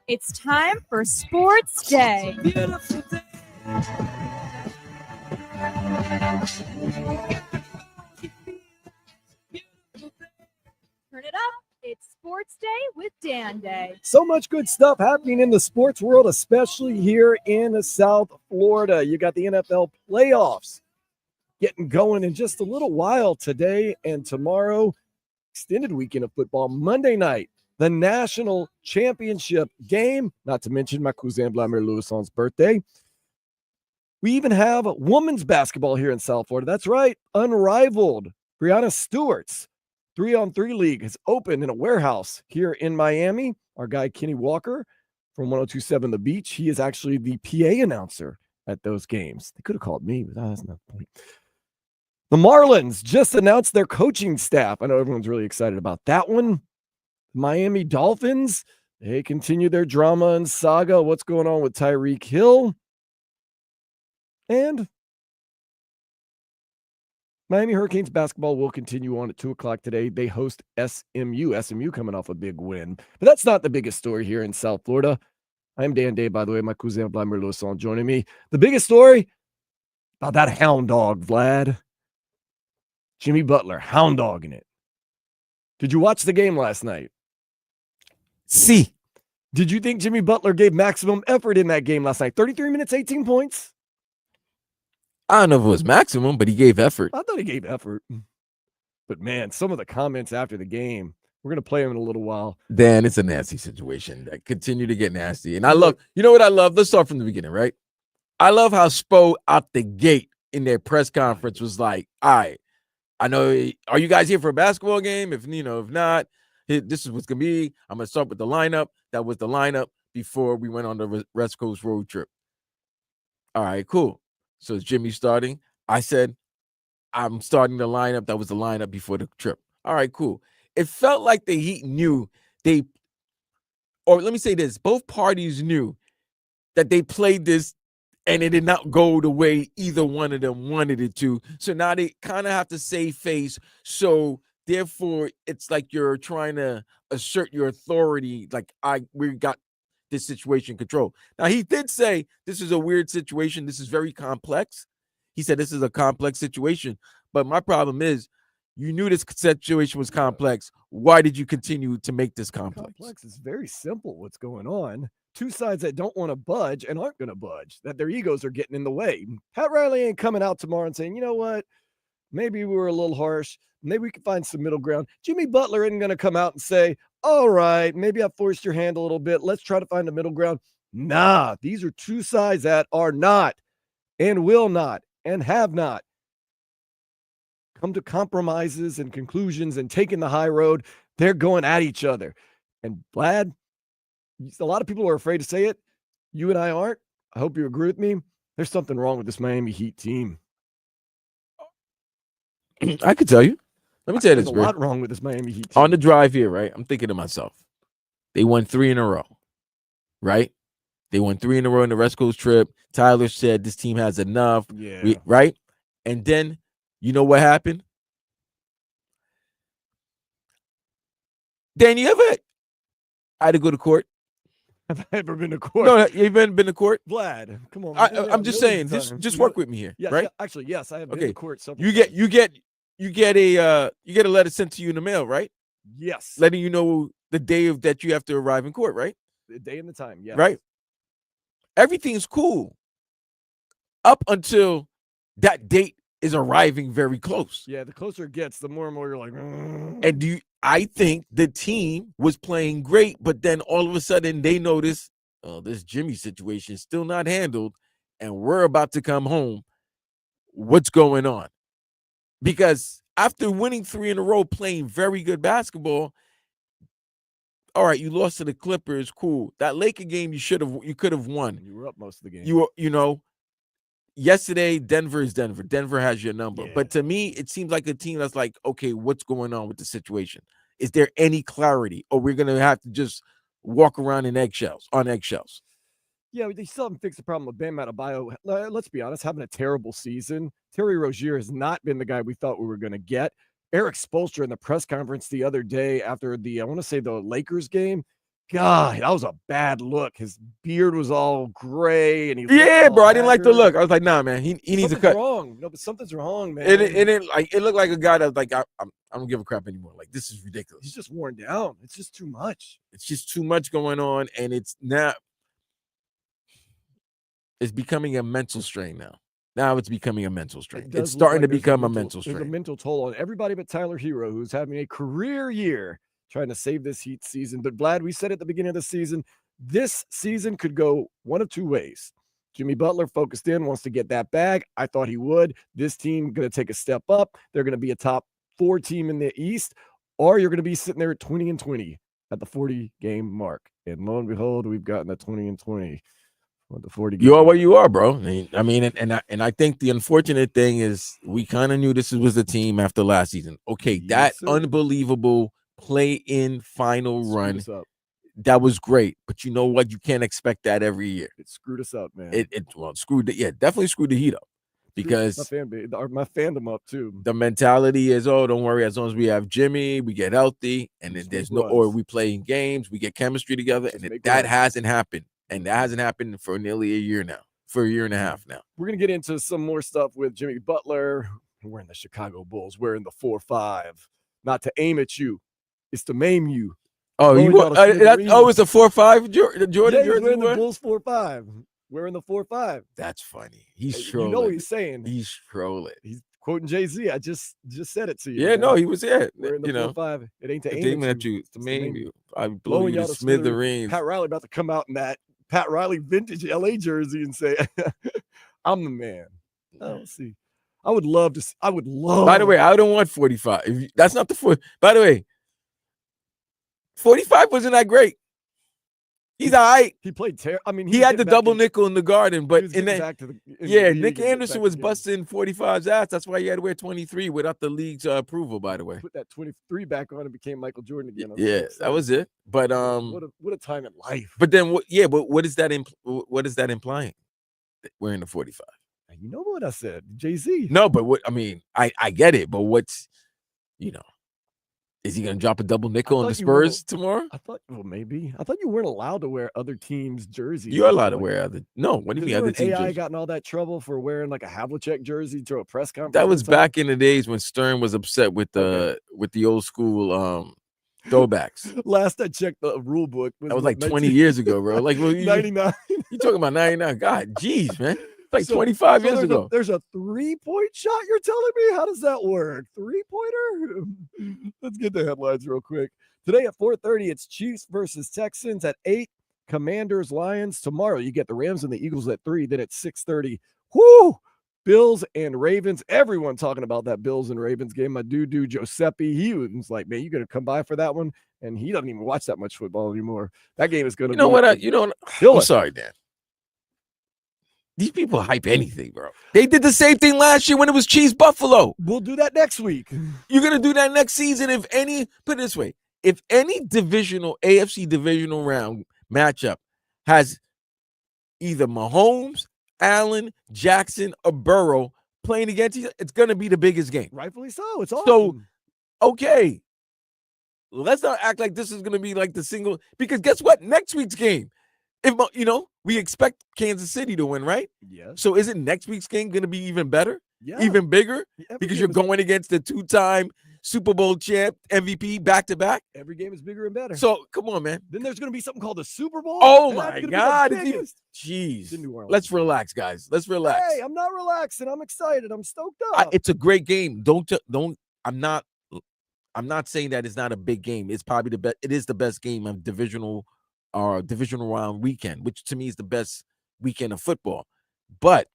It's time for Sports Day. Beautiful day. Turn it up. It's Sports Day with Dan Day. So much good stuff happening in the sports world, especially here in South Florida. You got the NFL playoffs getting going in just a little while today and tomorrow. Extended weekend of football. Monday night, the national championship game, not to mention my cousin Vladimir Lewison's birthday. We even have women's basketball here in South Florida. That's right, unrivaled. Brianna Stewart's 3-on-3 league has opened in a warehouse here in Miami. Our guy Kenny Walker from 1027 The Beach, he is actually the PA announcer at those games. They could have called me, but that's not the point. The Marlins just announced their coaching staff. I know everyone's really excited about that one. Miami Dolphins, they continue their drama and saga. What's going on with Tyreek Hill? And Miami Hurricanes basketball will continue on at 2 o'clock today. They host SMU. SMU coming off a big win. But that's not the biggest story here in South Florida. I'm Dan Day, by the way. My cousin Vladimir Lewison joining me. The biggest story about that hound dog, Vlad. Jimmy Butler, hound dogging it. Did you watch the game last night? See. Did you think Jimmy Butler gave maximum effort in that game last night? 33 minutes, 18 points? I don't know if it was maximum, but he gave effort. I thought he gave effort. But, man, some of the comments after the game, we're going to play them in a little while. Dan, it's a nasty situation. I continue to get nasty. And I love, you know what I love? Let's start from the beginning, right? I love how Spo out the gate in their press conference was like, all right, I know, are you guys here for a basketball game? If not, this is what's going to be. I'm going to start with the lineup. That was the lineup before we went on the West Coast road trip. All right, cool. So is Jimmy starting? I said, I'm starting the lineup. That was the lineup before the trip. All right, cool. It felt like the Heat knew or let me say this, both parties knew that they played this and it did not go the way either one of them wanted it to. So now they kind of have to save face. So therefore, it's like you're trying to assert your authority. Like we got this situation control. Now, he did say this is a weird situation. This is very complex. He said this is a complex situation. But my problem is, you knew this situation was complex. Why did you continue to make this complex? Complex is very simple what's going on. Two sides that don't want to budge and aren't going to budge, that their egos are getting in the way. Pat Riley ain't coming out tomorrow and saying, you know what, maybe we were a little harsh. Maybe we can find some middle ground. Jimmy Butler isn't going to come out and say, all right, maybe I forced your hand a little bit. Let's try to find a middle ground. Nah, these are two sides that are not and will not and have not come to compromises and conclusions and taking the high road. They're going at each other. And Vlad, a lot of people are afraid to say it. You and I aren't. I hope you agree with me. There's something wrong with this Miami Heat team. I could tell you. Let me tell you this, There's a lot wrong with this Miami Heat team. On the drive here, right? I'm thinking to myself, they won 3 in a row, right? They won 3 in a row in the West Coast trip. Tyler said this team has enough, right? And then, you know what happened? Dan, you ever had to go to court? Have I ever been to court? No, you haven't been to court? Vlad, come on. I'm just saying, just work with me here, yes, right? Actually, yes, I have been to court. You get a letter sent to you in the mail, right? Yes. Letting you know the day of that you have to arrive in court, right? The day and the time, yes. Right? Everything's cool up until that date is arriving very close. Yeah, the closer it gets, the more and more you're like, And I think the team was playing great, but then all of a sudden they notice, oh, this Jimmy situation is still not handled, and we're about to come home. What's going on? Because after winning 3 in a row, playing very good basketball, all right, you lost to the Clippers, cool. That Laker game you could have won. You were up most of the game. Yesterday, Denver is Denver. Denver has your number. Yeah. But to me, it seems like a team that's like, okay, what's going on with the situation? Is there any clarity? Or we're going to have to just walk around on eggshells? Yeah, they still haven't fixed the problem with Bam Adebayo. Let's be honest, having a terrible season. Terry Rozier has not been the guy we thought we were going to get. Eric Spoelstra in the press conference the other day after the Lakers game, God, that was a bad look. His beard was all gray, and he Yeah, looked bro. all I didn't like the haggard. look. I was like, nah, man. He needs a Something's cut. wrong. No, but something's wrong, man. It looked like a guy that was like, I don't give a crap anymore. Like, this is ridiculous. He's just worn down. It's just too much. It's just too much going on, and it's becoming a mental strain now. Now it's becoming a mental strain. It's starting to become a mental strain. There's a mental toll on everybody but Tyler Hero, who's having a career year trying to save this Heat season. But Vlad, we said at the beginning of the season, this season could go one of two ways. Jimmy Butler focused in, wants to get that bag. I thought he would. This team going to take a step up. They're going to be a top 4 team in the East, or you're going to be sitting there at 20-20 at the 40-game mark. And lo and behold, we've gotten a 20-20. The 40 you are where you are, bro. I mean, and I think the unfortunate thing is we kind of knew this was the team after last season. Okay, Yes, that sir. Unbelievable play-in final run, Screwed us up. that was great. But you know what? You can't expect that every year. It screwed us up, man. Definitely screwed the Heat up because my fandom up too. the mentality is, oh, don't worry, as long as we have Jimmy, we get healthy, and then there's or we play in games, we get chemistry together, and that hasn't happened. And that hasn't happened for nearly a year now, for a year and a half now. We're going to get into some more stuff with Jimmy Butler. We're in the Chicago Bulls. We're in the 4-5. Not to aim at you. It's to maim you. Oh, it's a 4-5 Jordan? We're in the Bulls 4-5. We're in the 4-5. That's funny. He's trolling. You know what he's saying. He's trolling. He's quoting Jay-Z. I just said it to you. Yeah, man. no, he was here. We're in the 4-5. It ain't to aim at you. It's to maim you. I'm blowing you to smithereens. Pat Riley about to come out in that Pat Riley vintage LA jersey and say, I'm the man. Let's see. I would love. By the way, I don't want 45. That's not the 4. By the way, 45 wasn't that great. He's all right. He played terrible. I mean, he had the double nickel in the Garden, but Nick Anderson was busting 45's ass. That's why he had to wear 23 without the league's approval. By the way, put that 23 back on and became Michael Jordan again. Yeah, that was it. But what a time in life. But then what is that? What is that implying? We're in the 45. You know what I said, Jay-Z. No, but what I mean, I get it, but what's is he going to drop a double nickel on the Spurs tomorrow? Maybe. I thought you weren't allowed to wear other teams' jerseys. You're allowed to wear other. No, what do you mean other teams? AI got in all that trouble for wearing like a Havlicek jersey to a press conference. That was back in the days when Stern was upset with the old school throwbacks. Last I checked the rule book. That was like 20 years ago, bro. Like 99. You talking about 99? God, geez, man. Like 25 years ago. There's a 3-point shot, you're telling me? How does that work? 3-pointer? Let's get the headlines real quick. Today at 4:30, it's Chiefs versus Texans. At 8, Commanders, Lions. Tomorrow, you get the Rams and the Eagles at 3. Then at 6:30, Bills and Ravens. Everyone talking about that Bills and Ravens game. My dude Giuseppe, he was like, man, you going to come by for that one? And he doesn't even watch that much football anymore. That game is going to be. I'm sorry, Dan. These people hype anything, bro. They did the same thing last year when it was Chiefs Buffalo. We'll do that next week. You're going to do that next season put it this way, if any AFC divisional round matchup has either Mahomes, Allen, Jackson, or Burrow playing against each other, it's going to be the biggest game. Rightfully so. It's awesome. So, okay, let's not act like this is going to be like the single, because guess what? Next week's game, if we expect Kansas City to win, right? Yes. So isn't next week's game going to be even better? Yeah. Even bigger? Because you're going against the 2-time Super Bowl champ MVP back-to-back? Every game is bigger and better. So, come on, man. Then there's going to be something called the Super Bowl. Oh, my God. Jeez. Let's relax, guys. Let's relax. Hey, I'm not relaxing. I'm excited. I'm stoked up. It's a great game. I'm not saying that it's not a big game. It's probably the best. It is the best game of divisional round weekend, which to me is the best weekend of football. But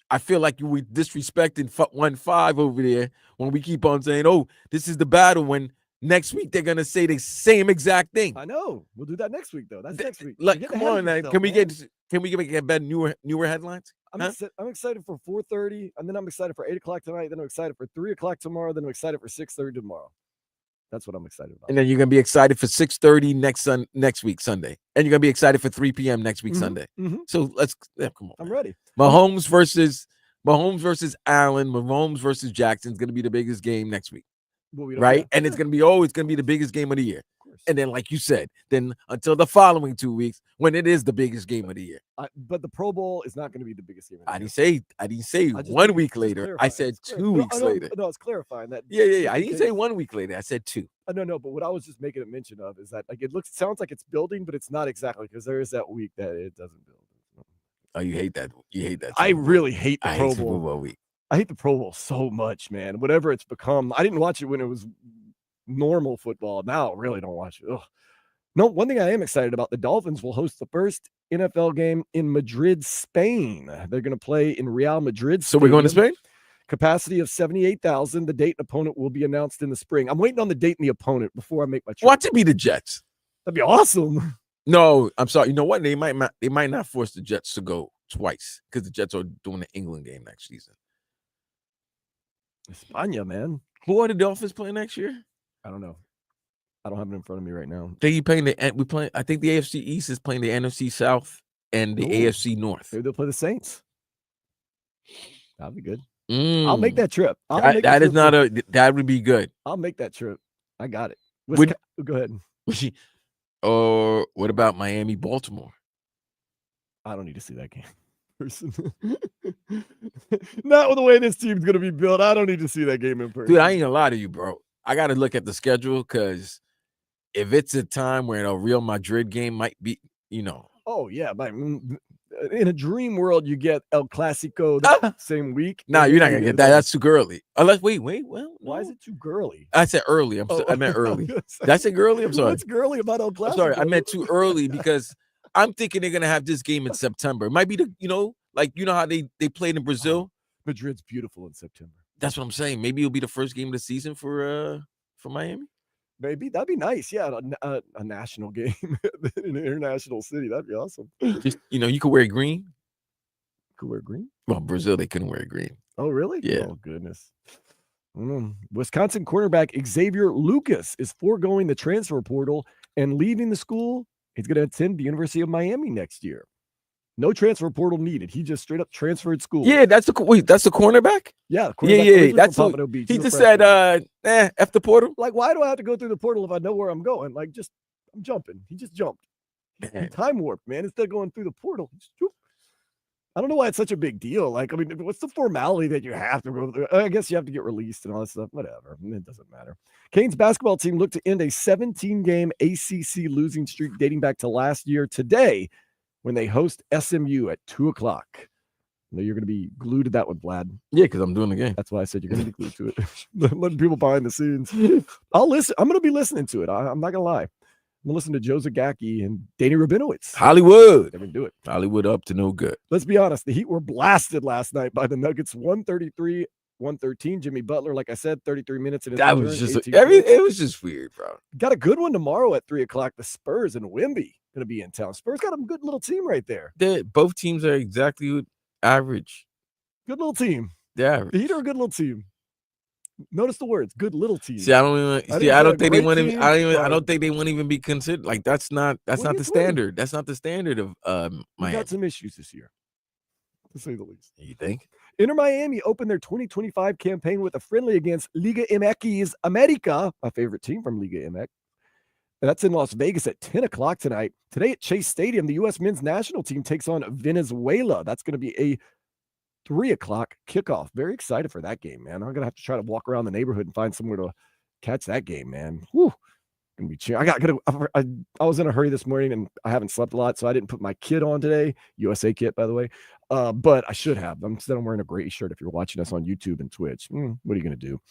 I feel like we disrespecting 1-5 over there when we keep on saying, "Oh, this is the battle." When next week they're gonna say the same exact thing. I know. We'll do that next week, though. That's next week. Like, come on, man. Can we get better newer headlines? I'm excited for 4:30, and then I'm excited for 8 o'clock tonight. Then I'm excited for 3 o'clock tomorrow. Then I'm excited for 6:30 tomorrow. That's what I'm excited about. And then you're gonna be excited for 6:30 next week Sunday, and you're gonna be excited for 3 p.m. next week Sunday. Mm-hmm. So come on. I'm ready. Mahomes versus Allen, Mahomes versus Jackson is gonna be the biggest game next week, right? And it's gonna be the biggest game of the year. course. And then, like you said, then until the following 2 weeks when it is the biggest game of the year. But the Pro Bowl is not going to be the biggest game of the year. I didn't say I just 1 think week it's later. I said 2 weeks later. No, it's clarifying that. Yeah. I didn't say 1 week later. I said 2. No. But what I was just making a mention of is that like sounds like it's building, but it's not exactly because there is that week that it doesn't build. Oh, you hate that. You hate that. I really hate the Pro Super Bowl. Bowl week. I hate the Pro Bowl so much, man. Whatever it's become. I didn't watch it when it was normal football. Now I really don't watch it. Ugh. No, one thing I am excited about, the Dolphins will host the first NFL game in Madrid, Spain. They're going to play in Real Madrid. So we're going to Spain? Capacity of 78,000. The date and opponent will be announced in the spring. I'm waiting on the date and the opponent before I make my trip. Watch it be the Jets. That'd be awesome. No, I'm sorry. You know what? They might not force the Jets to go twice because the Jets are doing the England game next season. España, man. Who are the Dolphins playing next year? I don't know. I don't have it in front of me right now. I think I think the AFC East is playing the NFC South and the AFC North. Maybe they'll play the Saints. That'd be good. I'll Mm. make that trip. That would be good. I'll make that trip. I got it. Go ahead. Or what about Miami, Baltimore? I don't need to see that game. Not with the way this team's going to be built. I don't need to see that game in person. Dude, I ain't gonna lie to you, bro. I got to look at the schedule because if it's a time where a Real Madrid game might be, Oh, yeah. In a dream world, you get El Clasico the same week. No, you're not going to get that. That's too girly. Unless, wait. Well, why is it too girly? I said early. I meant early. Did I say girly? I'm sorry. What's girly about El Clasico? I'm sorry. I meant too early because I'm thinking they're going to have this game in September. It might be how they played in Brazil. Madrid's beautiful in September. That's what I'm saying. Maybe it'll be the first game of the season for Miami. Maybe that'd be nice. Yeah, a national game in an international city. That'd be awesome. Just you could wear green. Could wear green? Well, Brazil they couldn't wear green. Oh, really? Yeah. Oh, goodness. Wisconsin cornerback Xavier Lucas is foregoing the transfer portal and leaving the school. He's going to attend the University of Miami next year. No transfer portal needed. He just straight up transferred school. Yeah, that's the cornerback. Yeah, That's Pompano Beach. He just said, "F the portal." Like, why do I have to go through the portal if I know where I'm going? Like, I'm jumping. He just jumped. He time warped, man. Instead of going through the portal, I don't know why it's such a big deal. Like, I mean, what's the formality that you have to go through? I guess you have to get released and all that stuff. Whatever. It doesn't matter. Canes basketball team looked to end a 17-game ACC losing streak dating back to last year today, when they host SMU at 2:00. I know you're going to be glued to that one, Vlad. Yeah, because I'm doing the game. That's why I said you're going to be glued to it. Letting people behind the scenes. I'll listen. I'm going to be listening to it. I'm not going to lie. I'm going to listen to Joe Zagacki and Danny Rabinowitz. Hollywood. They're going to do it. Hollywood up to no good. Let's be honest. The Heat were blasted last night by the Nuggets, 133-113. Jimmy Butler, like I said, 33 minutes. That was just it was just weird, bro. Got a good one tomorrow at 3:00. The Spurs and Wemby going to be in town. Spurs got a good little team right there. Both teams are exactly average. Good little team. Yeah, the Heat are a good little team. Notice the words, good little team. See, I don't think they want to. I don't think they want to even be considered. Like that's not the standard. That's not the standard of Miami. We got some issues this year, to say the least. You think? Inter Miami opened their 2025 campaign with a friendly against Liga MX America, my favorite team from Liga MX. And that's in Las Vegas at 10:00 tonight. Today at Chase Stadium, the U.S. men's national team takes on Venezuela. That's going to be a 3:00 kickoff. Very excited for that game, man. I'm going to have to try to walk around the neighborhood and find somewhere to catch that game, man. Whew. Gonna be cheering. I was in a hurry this morning and I haven't slept a lot, so I didn't put my kit on today. USA kit, by the way. But I should have. Instead, I'm wearing a gray shirt if you're watching us on YouTube and Twitch. What are you going to do?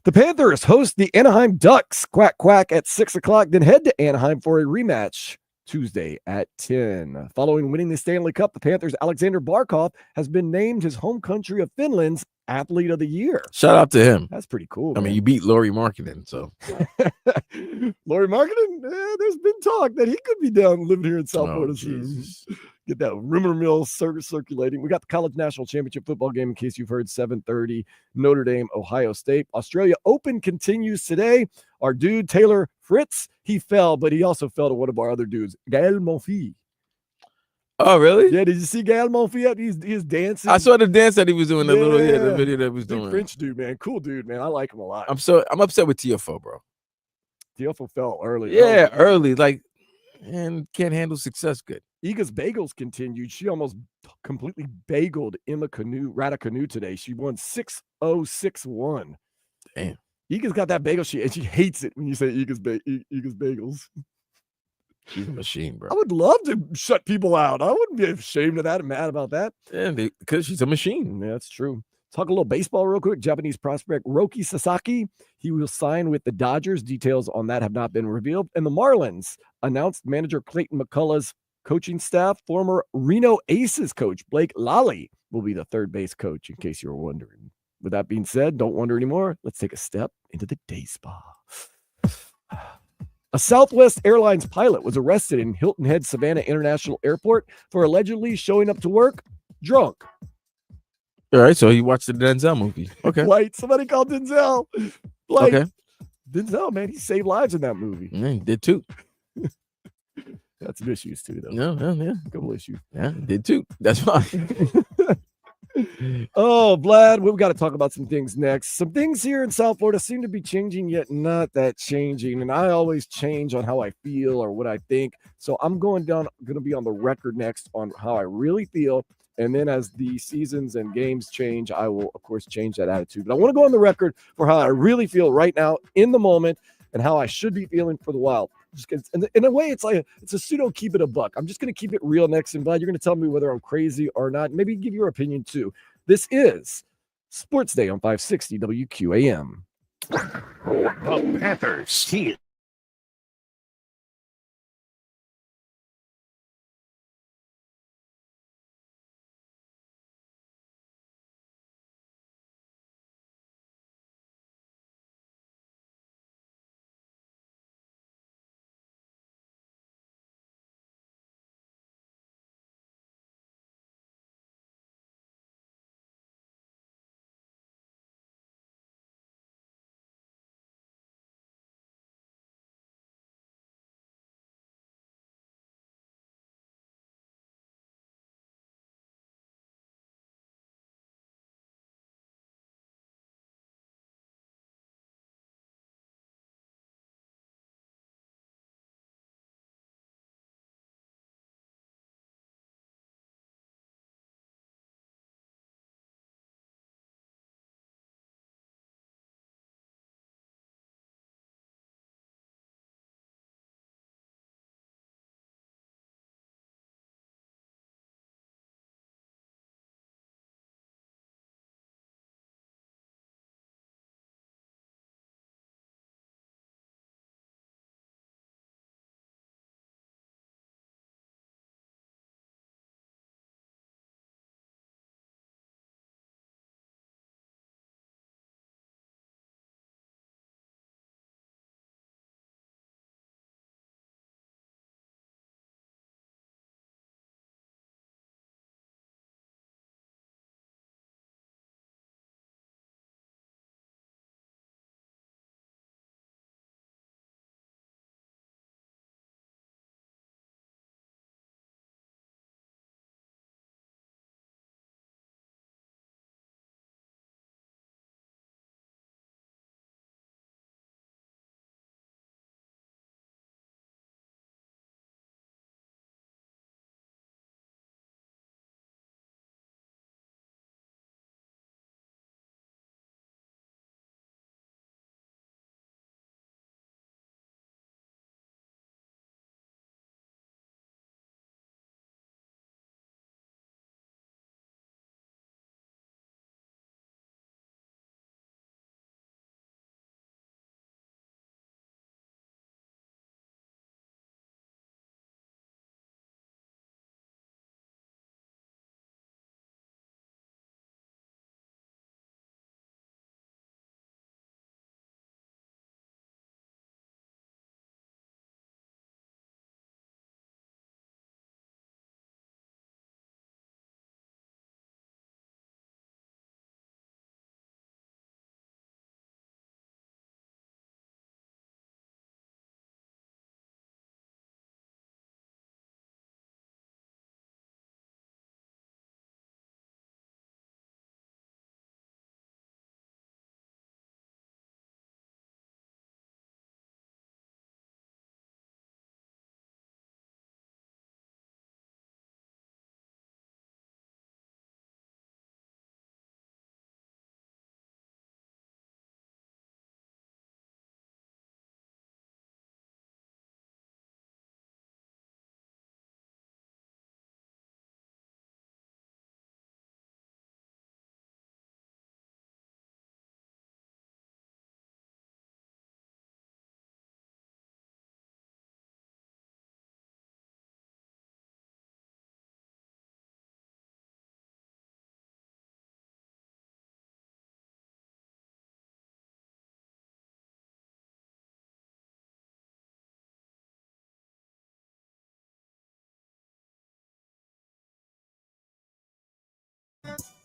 The Panthers host the Anaheim Ducks, quack, quack, at 6:00, then head to Anaheim for a rematch Tuesday at 10. Following winning the Stanley Cup, the Panthers' Alexander Barkov has been named his home country of Finland's Athlete of the Year. Shout out to him. That's pretty cool. I mean, you beat Lauri Markkanen, so. Lauri Markkanen, there's been talk that he could be down living here in South Florida soon. Get that rumor mill circulating. We got the College National Championship football game, in case you've heard, 7:30, Notre Dame, Ohio State. Australia Open continues today. Our dude, Taylor Fritz, he fell, but he also fell to one of our other dudes, Gael Monfils. Oh, really? Yeah, did you see Gael Monfils? He's dancing. I saw the dance that he was doing, the video that he was doing. French dude, man. Cool dude, man. I like him a lot. I'm upset with TFO, bro. Teofel fell early. Yeah, early, like, and can't handle success good. Iga's Bagels continued. She almost completely bageled Emma Raducanu today. She won 6-0-6-1. Damn. Iga's got that bagel. She hates it when you say Iga's Bagels. She's a machine, bro. I would love to shut people out. I wouldn't be ashamed of that and mad about that. And because she's a machine. Yeah, that's true. Talk a little baseball real quick. Japanese prospect Roki Sasaki. He will sign with the Dodgers. Details on that have not been revealed. And the Marlins announced manager Clayton McCullough's coaching staff. Former Reno Aces coach Blake Lally will be the third base coach, in case you were wondering. With that being said, don't wonder anymore. Let's take a step into the day spa. A Southwest Airlines pilot was arrested in Hilton Head Savannah International Airport for allegedly showing up to work drunk. All right, so he watched the Denzel movie. Okay. Blight. Somebody called Denzel. Blight. Okay. Denzel, man, he saved lives in that movie. Yeah, he did too. Got some issues too, though. Yeah. A couple issues. Yeah, he did too. That's fine. Oh, Vlad, we've got to talk about some things next. Some things here in South Florida seem to be changing, yet not that changing. And I always change on how I feel or what I think. So I'm going to be on the record next on how I really feel. And then as the seasons and games change, I will, of course, change that attitude. But I want to go on the record for how I really feel right now in the moment and how I should be feeling for the Wild. In a way, it's a pseudo keep it a buck. I'm just going to keep it real next. And Vlad, you're going to tell me whether I'm crazy or not. Maybe give your opinion too. This is Sports Day on 560 WQAM. The Panthers steal.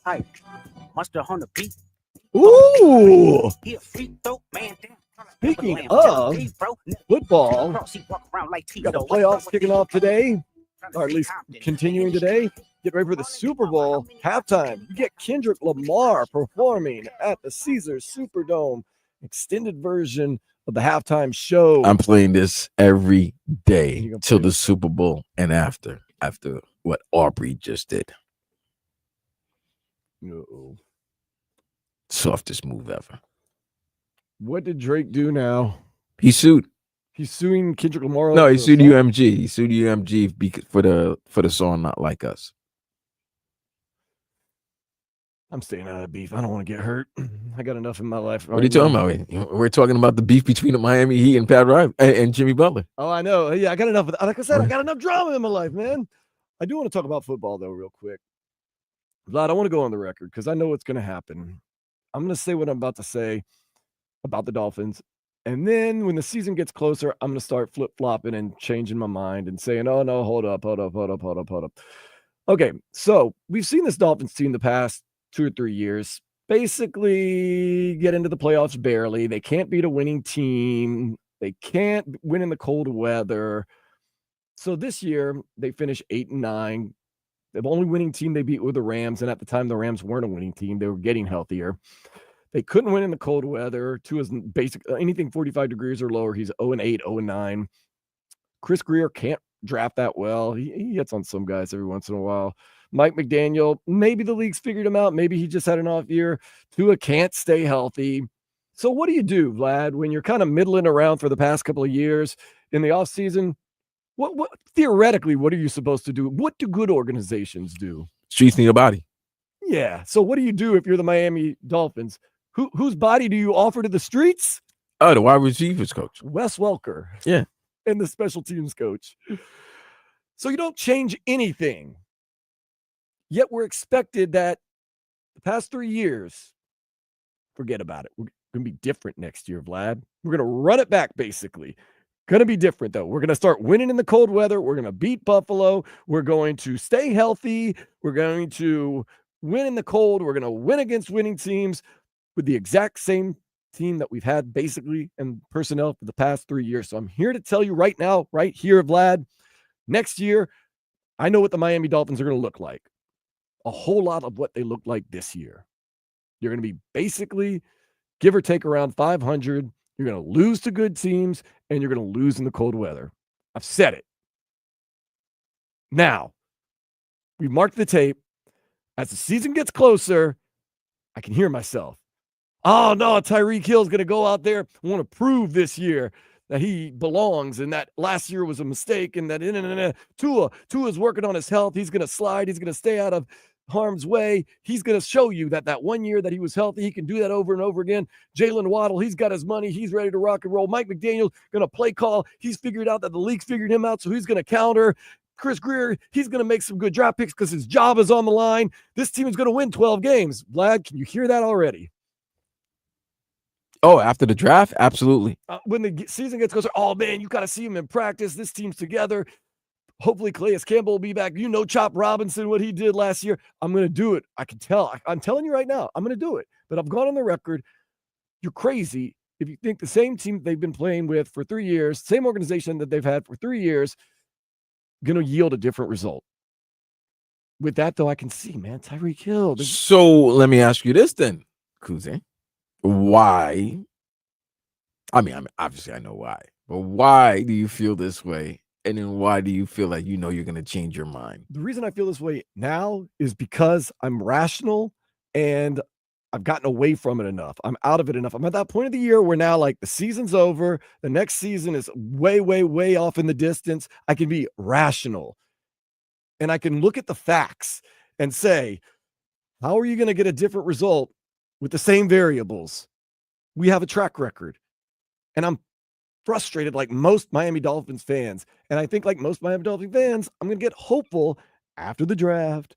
Hey, Monster on the beat. Ooh, He a freak though, man. Damn. speaking of football, we got the playoffs kicking off today, or at least continuing today. Get ready for the Super Bowl halftime. You get Kendrick Lamar performing at the Caesars Superdome, extended version of the halftime show. I'm playing this every day You gonna till play the it? Super Bowl and after what Aubrey just did. Uh-oh. Softest move ever. What did Drake do now? He sued. He's suing Kendrick Lamar. No, over he the sued song? UMG. He sued UMG for the song "Not Like Us." I'm staying out of beef. I don't want to get hurt. I got enough in my life. What are you talking about? We're talking about the beef between the Miami Heat and Pat Riley and Jimmy Butler. Oh, I know. Yeah, I got enough. Like I said, I got enough drama in my life, man. I do want to talk about football, though, real quick. Vlad, I want to go on the record because I know what's going to happen. I'm going to say what I'm about to say about the Dolphins. And then when the season gets closer, I'm going to start flip-flopping and changing my mind and saying, oh, no, hold up. Okay, so we've seen this Dolphins team the past 2 or 3 years basically get into the playoffs barely. They can't beat a winning team. They can't win in the cold weather. So this year, they finished 8-9. The only winning team they beat were the Rams, and at the time, the Rams weren't a winning team. They were getting healthier. They couldn't win in the cold weather. Tua is anything 45 degrees or lower. He's 0-8, 0-9. Chris Greer can't draft that well. He hits on some guys every once in a while. Mike McDaniel, maybe the league's figured him out. Maybe he just had an off year. Tua can't stay healthy. So what do you do, Vlad, when you're kind of middling around for the past couple of years in the offseason? What theoretically, what are you supposed to do? What do good organizations do? Streets need a body. Yeah. So what do you do if you're the Miami Dolphins? Whose body do you offer to the streets? Oh, the wide receivers coach. Wes Welker. Yeah. And the special teams coach. So you don't change anything. Yet we're expected that the past 3 years, forget about it. We're going to be different next year, Vlad. We're going to run it back, basically. Going to be different, though. We're going to start winning in the cold weather. We're going to beat Buffalo. We're going to stay healthy. We're going to win in the cold. We're going to win against winning teams with the exact same team that we've had basically in personnel for the past 3 years. So I'm here to tell you right now, right here, Vlad, next year, I know what the Miami Dolphins are going to look like. A whole lot of what they look like this year. You're going to be basically, give or take, around 500. You're going to lose to good teams, and you're going to lose in the cold weather. I've said it. Now, we marked the tape. As the season gets closer, I can hear myself. Oh, no, Tyreek Hill's going to go out there and want to prove this year that he belongs and that last year was a mistake and that Tua's working on his health. He's going to slide. He's going to stay out of harm's way. He's going to show you that 1 year that he was healthy, he can do that over and over again. Jalen Waddle, he's got his money. He's ready to rock and roll. Mike McDaniel going to play call. He's figured out that the league's figured him out, so he's going to counter. Chris Greer, he's going to make some good draft picks because his job is on the line. This team is going to win 12 games. Vlad, can you hear that already? Oh, after the draft? Absolutely. When the season gets closer, oh, man, you got to see him in practice. This team's together. Hopefully, Calais Campbell will be back. You know, Chop Robinson, what he did last year. I'm going to do it. I can tell. I'm telling you right now, I'm going to do it. But I've gone on the record. You're crazy if you think the same team they've been playing with for 3 years, same organization that they've had for 3 years, going to yield a different result. With that, though, I can see, man, Tyreek Hill. So let me ask you this then, Kuze. Why? I mean, obviously I know why, but why do you feel this way? And then why do you feel like you're going to change your mind? The reason I feel this way now is because I'm rational and I've gotten away from it enough. I'm out of it enough. I'm at that point of the year where now, like, the season's over. The next season is way, way, way off in the distance. I can be rational and I can look at the facts and say, how are you going to get a different result with the same variables? We have a track record. And I'm frustrated like most Miami Dolphins fans. And I think like most Miami Dolphins fans, I'm going to get hopeful after the draft,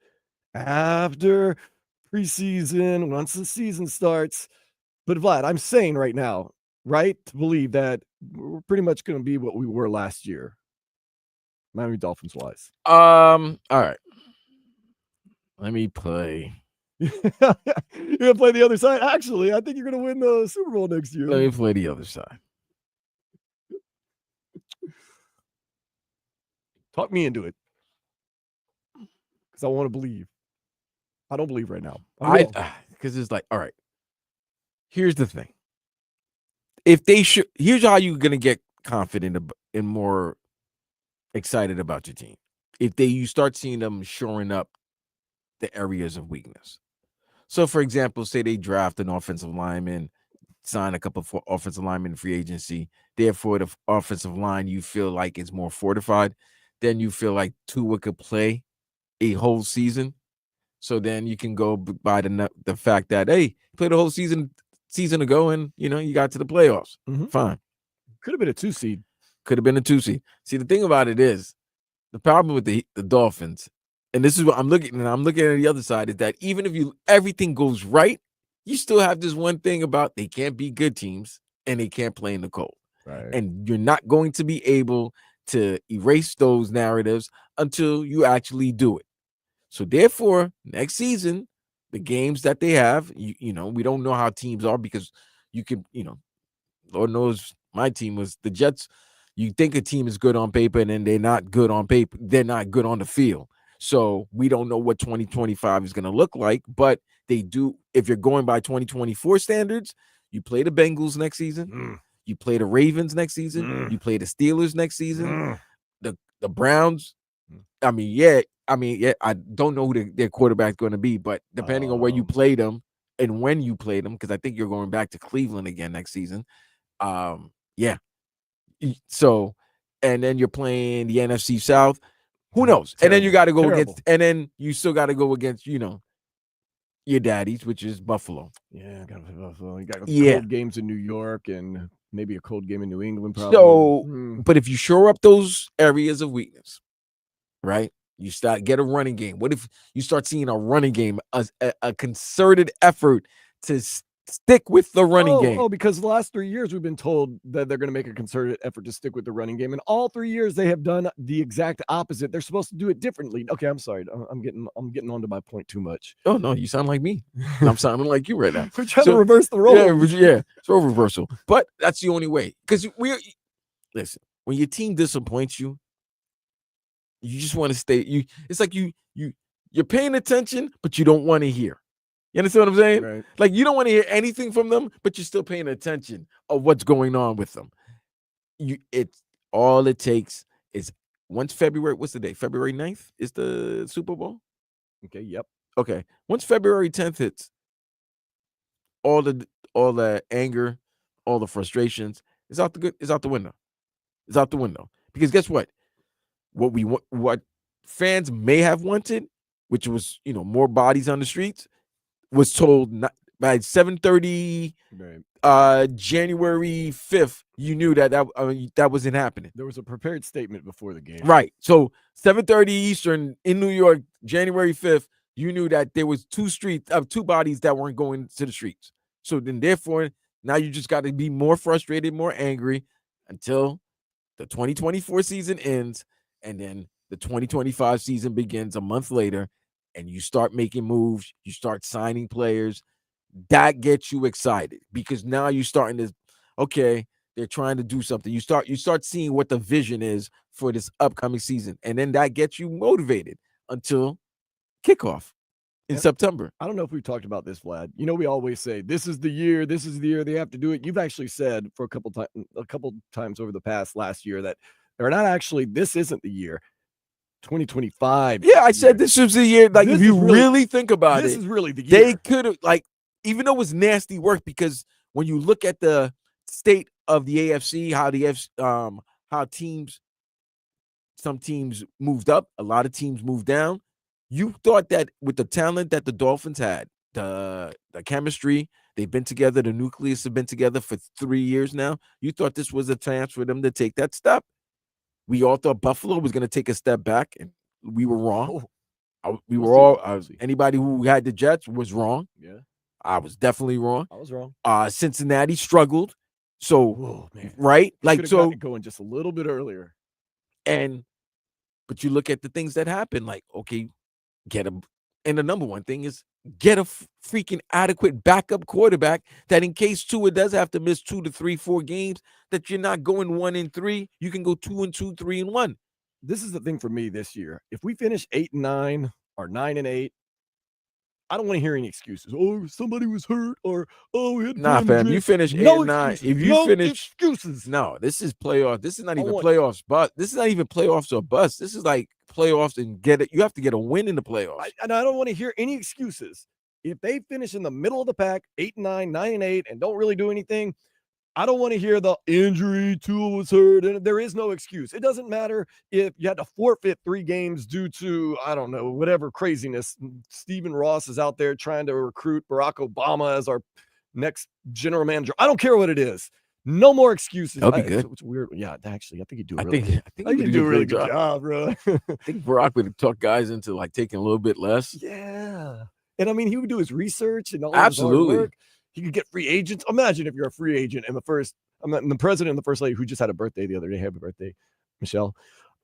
after preseason, once the season starts. But Vlad, I'm saying right now, right, to believe that we're pretty much going to be what we were last year, Miami Dolphins wise. All right. Let me play You're gonna play the other side. Actually, I think you're gonna win the Super Bowl next year. Let me play the other side. Talk me into it, because I want to believe. I don't believe right now. Because it's like, all right. Here's the thing. If they should, here's how you're gonna get confident and more excited about your team. If you start seeing them shoring up the areas of weakness. So, for example, say they draft an offensive lineman, sign a couple of offensive linemen in free agency. Therefore, the offensive line you feel like is more fortified. Then you feel like Tua could play a whole season. So then you can go by the fact that, hey, he played a whole season ago, and you got to the playoffs. Fine. Could have been a 2 seed. Could have been a 2 seed. See, the thing about it is, the problem with the Dolphins, and this is what I'm looking at the other side, is that even if everything goes right, you still have this one thing about they can't be good teams and they can't play in the cold. Right. And you're not going to be able to erase those narratives until you actually do it. So therefore, next season, the games that they have, we don't know how teams are, because you could, Lord knows my team was the Jets. You think a team is good on paper, and then they're not good on paper. They're not good on the field. So we don't know what 2025 is going to look like, but they do. If you're going by 2024 standards, you play the Bengals next season. You play the Ravens next season. You play the Steelers next season. The Browns. I don't know who their quarterback's going to be, but depending on where you play them and when you play them, because I think you're going back to Cleveland again next season. So, and then you're playing the NFC South. Who knows? Terrible. And then you got to go Terrible. against, and then you still got to go against, your daddies, which is Buffalo. Yeah, got to Buffalo. You got Yeah. cold games in New York and maybe a cold game in New England. Probably. So, but if you shore up those areas of weakness, right? You get a running game. What if you start seeing a running game, a concerted effort to stick with the running game? Oh, because the last 3 years we've been told that they're going to make a concerted effort to stick with the running game, and all 3 years they have done the exact opposite. They're supposed to do it differently. Okay, I'm sorry. I'm getting onto my point too much. Oh no, you sound like me. I'm sounding like you right now. We're trying to reverse the role. Yeah, it's role reversal. But that's the only way. Because listen, when your team disappoints you, you just want to stay. It's like you're paying attention, but you don't want to hear. You understand what I'm saying? Right. Like, you don't want to hear anything from them, but you're still paying attention of what's going on with them. It's all it takes is once February. What's the day? February 9th is the Super Bowl. Okay. Yep. Okay. Once February 10th hits, all the anger, all the frustrations is out the window. It's out the window. Because guess what? What fans may have wanted, which was more bodies on the streets, was told by 7:30 January 5th. You knew that wasn't happening. There was a prepared statement before the game. Right. So 7:30 Eastern in New York, January 5th, you knew that there was two bodies that weren't going to the streets. So then therefore, now you just got to be more frustrated, more angry until the 2024 season ends, and then the 2025 season begins a month later, and you start making moves, you start signing players. That gets you excited, because now you're starting to, okay, they're trying to do something. You start seeing what the vision is for this upcoming season, and then that gets you motivated until kickoff in September. I don't know if we've talked about this, Vlad. We always say this is the year they have to do it. You've actually said for a couple times over the last year that they're not actually. This isn't the year. 2025. Yeah, I said this was the year. Like, if you really think about it, this is really the year. They could have, even though it was nasty work, because when you look at the state of the AFC, how some teams moved up, a lot of teams moved down. You thought that with the talent that the Dolphins had, the chemistry, they've been together, the nucleus have been together for 3 years now. You thought this was a chance for them to take that step. We all thought Buffalo was going to take a step back, and we were wrong. Anybody who had the Jets was wrong. Yeah, I was definitely wrong. I was wrong. Cincinnati struggled. So, right? Going just a little bit earlier. But you look at the things that happened, like, okay, get And the number one thing is get a freaking adequate backup quarterback that in case Tua does have to miss 2 to 3, 4 games, that you're not going 1-3. You can go 2-2, 3-1. This is the thing for me this year. If we finish 8-9 or 9-8, I don't want to hear any excuses. Oh, somebody was hurt, or we had to Nah, put fam. him You finish no 8-9. excuses. If you no finish excuses. No, this is playoff. This is not even want- playoffs, but this is not even playoffs or bust. This is like playoffs and get it. You have to get a win in the playoffs. And I don't want to hear any excuses. If they finish in the middle of the pack, 8-9, 9-8, and don't really do anything, I don't want to hear the injury, Tua was hurt, and there is no excuse. It doesn't matter if you had to forfeit 3 games due to, I don't know, whatever craziness. Stephen Ross is out there trying to recruit Barack Obama as our next general manager. I don't care what it is. No more excuses. That'll be good. It's weird. Yeah, actually, I think you do. I Really think good. you You do a really good job, bro. I think Barack would talk guys into like taking a little bit less. Yeah. And I mean, he would do his research and all his hard Absolutely. work. He could get free agents. Imagine if you're a free agent and the president and the first lady, who just had a birthday the other day, happy birthday, Michelle,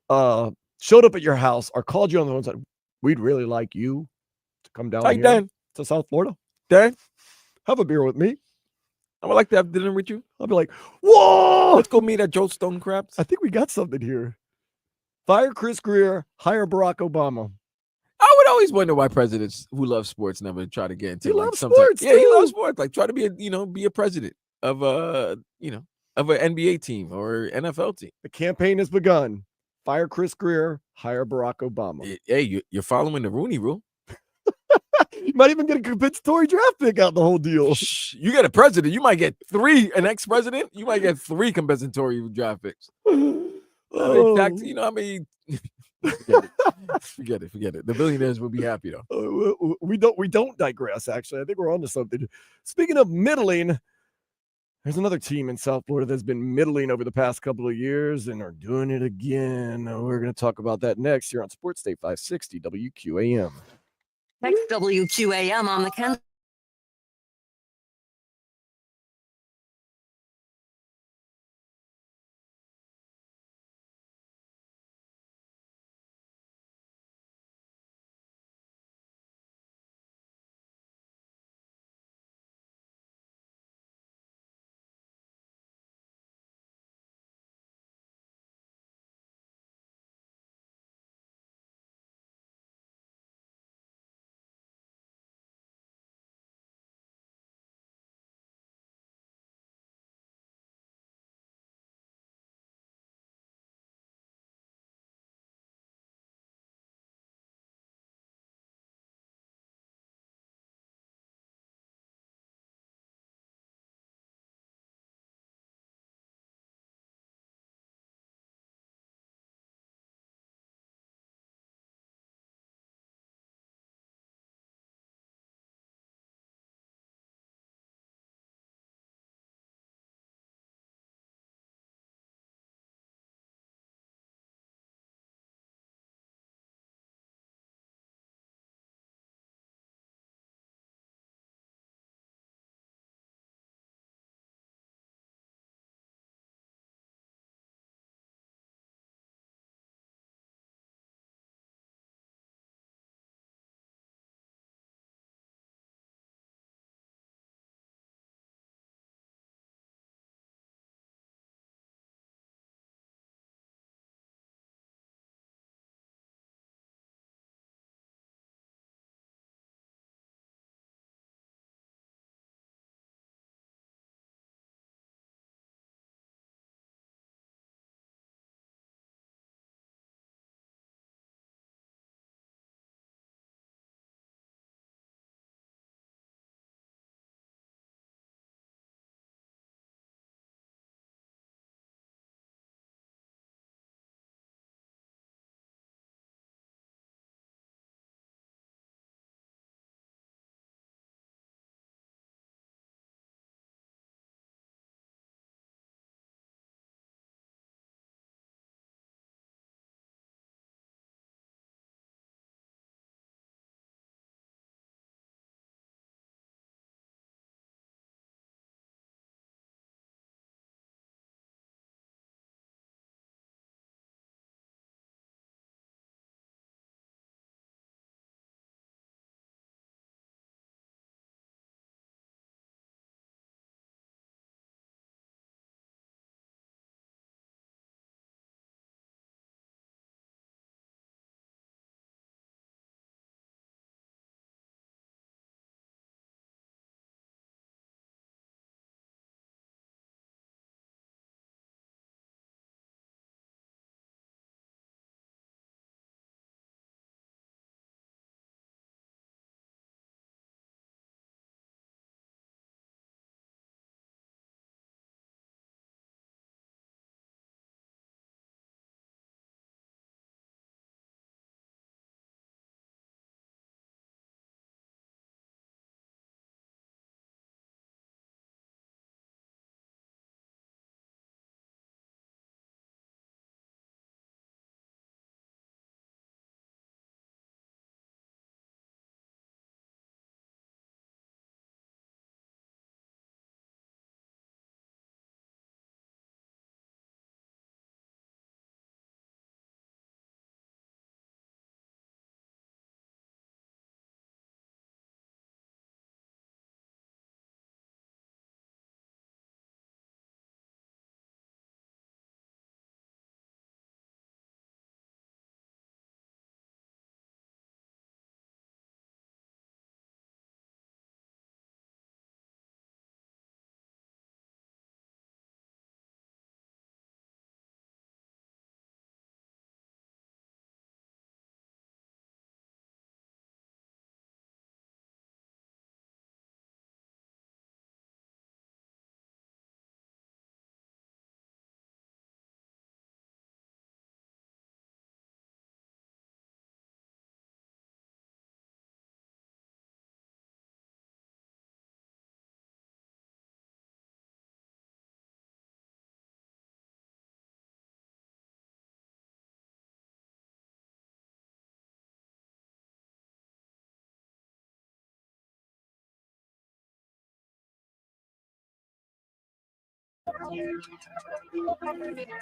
showed up at your house or called you on the phone and said, we'd really like you to come down Hey, here Dan. to South Florida. Dan, Have a beer with me. I would like to have dinner with you. I'll be like, whoa! Let's go meet at Joe Stonecraft's. I think we got something here. Fire Chris Greer, hire Barack Obama. I would always wonder why presidents who love sports never try to get into He like loves some type- sports, Yeah, he too. loves sports. Like try to be a president of of an NBA team or NFL team. The campaign has begun. Fire Chris Greer, hire Barack Obama. Hey, you're following the Rooney Rule. You might even get a compensatory draft pick out the whole deal. Shh, you get a president, you might get 3. An ex-president, you might get 3 compensatory draft picks. I mean, tax, I mean, forget it. The billionaires will be happy though. We don't digress. Actually, I think we're on to something. Speaking of middling, there's another team in South Florida that's been middling over the past couple of years and are doing it again. We're going to talk about that next here on Sports Day 560 WQAM. Text WQAM on the Ken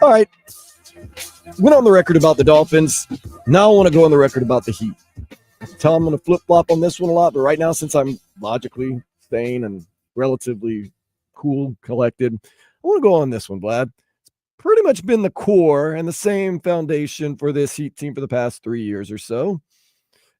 All right. Went on the record about the Dolphins. Now I want to go on the record about the Heat. Tell I'm going to flip-flop on this one a lot, but right now, since I'm logically sane and relatively cool, collected, I want to go on this one, Vlad. It's pretty much been the core and the same foundation for this Heat team for the past 3 years or so.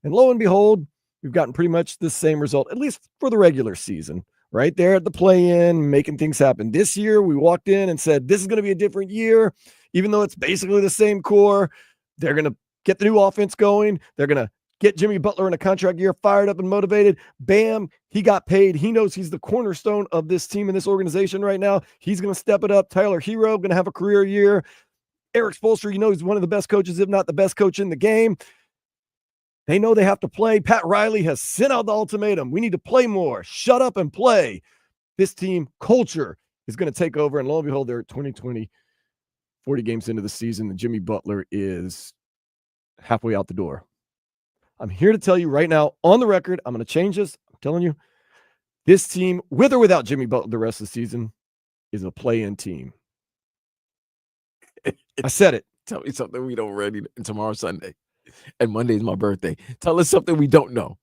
And lo and behold, we've gotten pretty much the same result, at least for the regular season. Right there at the play-in, making things happen. This year, we walked in and said, this is going to be a different year. Even though it's basically the same core, they're going to get the new offense going. They're going to get Jimmy Butler in a contract year, fired up and motivated. Bam, he got paid. He knows he's the cornerstone of this team and this organization right now. He's going to step it up. Tyler Hero going to have a career year. Eric Spoelstra, he's one of the best coaches, if not the best coach in the game. They know they have to play. Pat Riley has sent out the ultimatum. We need to play more. Shut up and play. This team culture is going to take over. And lo and behold, they're 2020, 40 games into the season. And Jimmy Butler is halfway out the door. I'm here to tell you right now on the record, I'm going to change this. I'm telling you, this team, with or without Jimmy Butler the rest of the season, is a play-in team. I said it. Tell me something we don't already. Tomorrow's Sunday. And Monday's my birthday. Tell us something we don't know.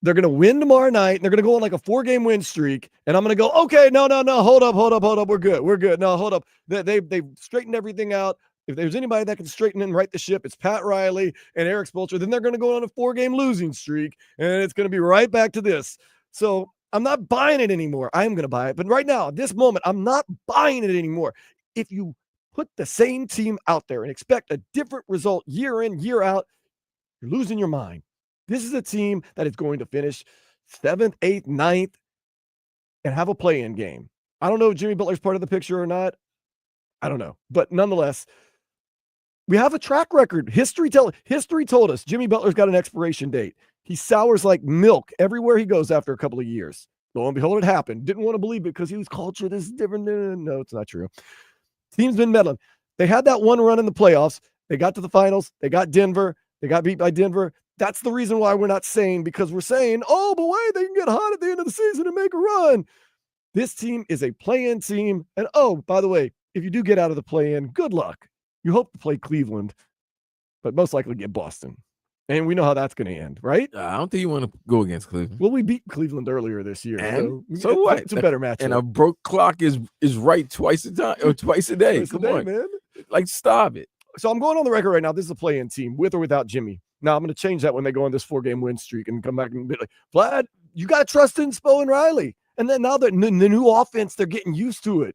They're going to win tomorrow night. And they're going to go on like a 4-game win streak. And I'm going to go, okay, no. Hold up. We're good. No, hold up. They've straightened everything out. If there's anybody that can straighten and right the ship, it's Pat Riley and Eric Spoelstra. Then they're going to go on a 4-game losing streak. And it's going to be right back to this. So I'm not buying it anymore. I am going to buy it. But right now, at this moment, I'm not buying it anymore. If you put the same team out there and expect a different result year in, year out, you're losing your mind. This is a team that is going to finish 7th, 8th, 9th, and have a play-in game. I don't know if Jimmy Butler's part of the picture or not. I don't know. But nonetheless, we have a track record. History told us Jimmy Butler's got an expiration date. He sours like milk everywhere he goes after a couple of years. Lo and behold, it happened. Didn't want to believe it because he was culture. This is different. No, it's not true. Team's been meddling. They had that one run in the playoffs. They got to the finals. They got Denver. They got beat by Denver. That's the reason why we're not saying, because we're saying, oh, but wait, they can get hot at the end of the season and make a run. This team is a play-in team. And oh, by the way, if you do get out of the play-in, good luck. You hope to play Cleveland, but most likely get Boston. And we know how that's going to end, right? I don't think you want to go against Cleveland. Well, we beat Cleveland earlier this year. So what? It's a better matchup. And a broke clock is right twice a time or twice a day. Come on, man. Like, stop it. So I'm going on the record right now. This is a play-in team with or without Jimmy. Now I'm going to change that when they go on this 4-game win streak and come back and be like, Vlad, you got to trust in Spo and Riley. And then now that the new offense, they're getting used to it.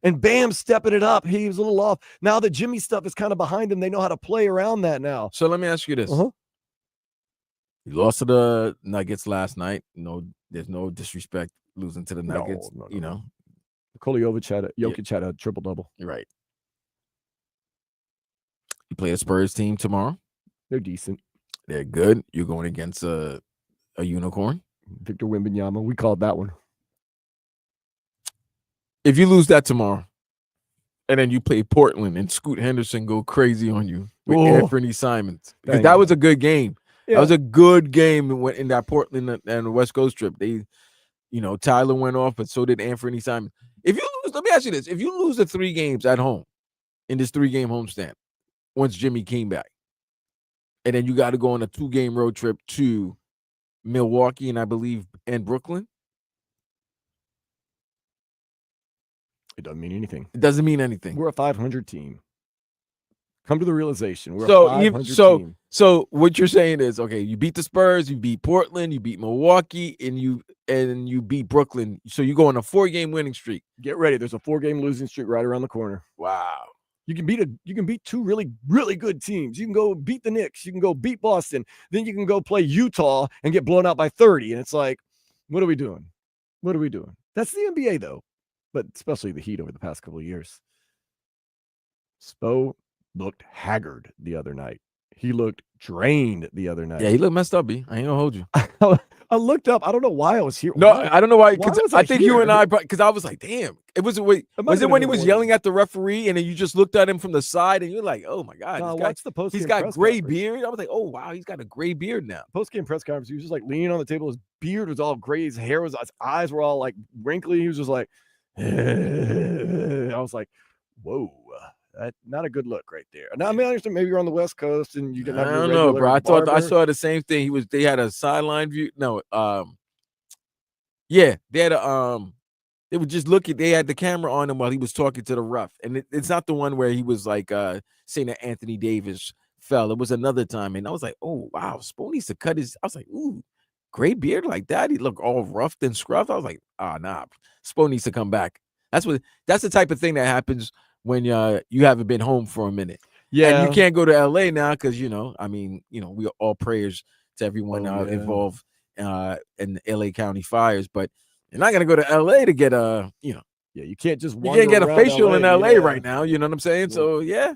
And Bam's stepping it up. He was a little off. Now that Jimmy stuff is kind of behind him, they know how to play around that now. So let me ask you this. You lost to the Nuggets last night. No, there's no disrespect losing to the Nuggets. No. You know, Jokic had a triple-double. You're right. You play a Spurs team tomorrow. They're decent. They're good. You're going against a unicorn. Victor Wembanyama. We called that one. If you lose that tomorrow, and then you play Portland and Scoot Henderson go crazy on you with Anthony Simons, because that was a good game. Yeah. That was a good game in that Portland and West Coast trip. Tyler went off, but so did Anthony Simons. If you lose, let me ask you this. If you lose the 3 games at home in this 3-game homestand, once Jimmy came back, and then you got to go on a 2-game road trip to Milwaukee and I believe and Brooklyn, it doesn't mean anything. It doesn't mean anything. We're a 500 team. Come to the realization. We're a 500 team. So what you're saying is, okay, you beat the Spurs, you beat Portland, you beat Milwaukee, and you beat Brooklyn. So you go on a 4-game winning streak. Get ready. There's a 4-game losing streak right around the corner. Wow. You can beat 2 really, really good teams. You can go beat the Knicks. You can go beat Boston. Then you can go play Utah and get blown out by 30. And it's like, what are we doing? That's the NBA, though. But especially the Heat over the past couple of years. Spo looked haggard the other night. He looked drained the other night. Yeah, he looked messed up, B. I ain't gonna hold you. I looked up. I don't know why I was here. No, I don't know why. Because I think you and I, because I was like, damn. Was it when he was yelling at the referee and then you just looked at him from the side and you're like, oh my God. He's got gray beard. I was like, oh wow, he's got a gray beard now. Post-game press conference, he was just like leaning on the table. His beard was all gray. His hair was, his eyes were all like wrinkly. He was just like, I was like, whoa, that's not a good look right there. Now, I mean, I understand maybe you're on the West Coast and you didn't I have your don't know, regular bro. I barber. saw the same thing. They had a sideline view. No, yeah, they had a they were just looking. They had the camera on him while he was talking to the ref, and it's not the one where he was like saying that Anthony Davis fell. It was another time, and I was like, oh wow, Spo needs to cut his. I was like, ooh, gray beard like that. He looked all roughed and scruffed. I was like, nah, Spo needs to come back. That's the type of thing that happens when you haven't been home for a minute. And you Yeah. can't go to LA now because I mean, we are all prayers to everyone Oh, yeah. involved in the LA County fires, but you're not gonna go to LA to get Yeah, you can't just you wander can't get a around facial in LA yeah. right now. You know what I'm saying? Yeah. So yeah,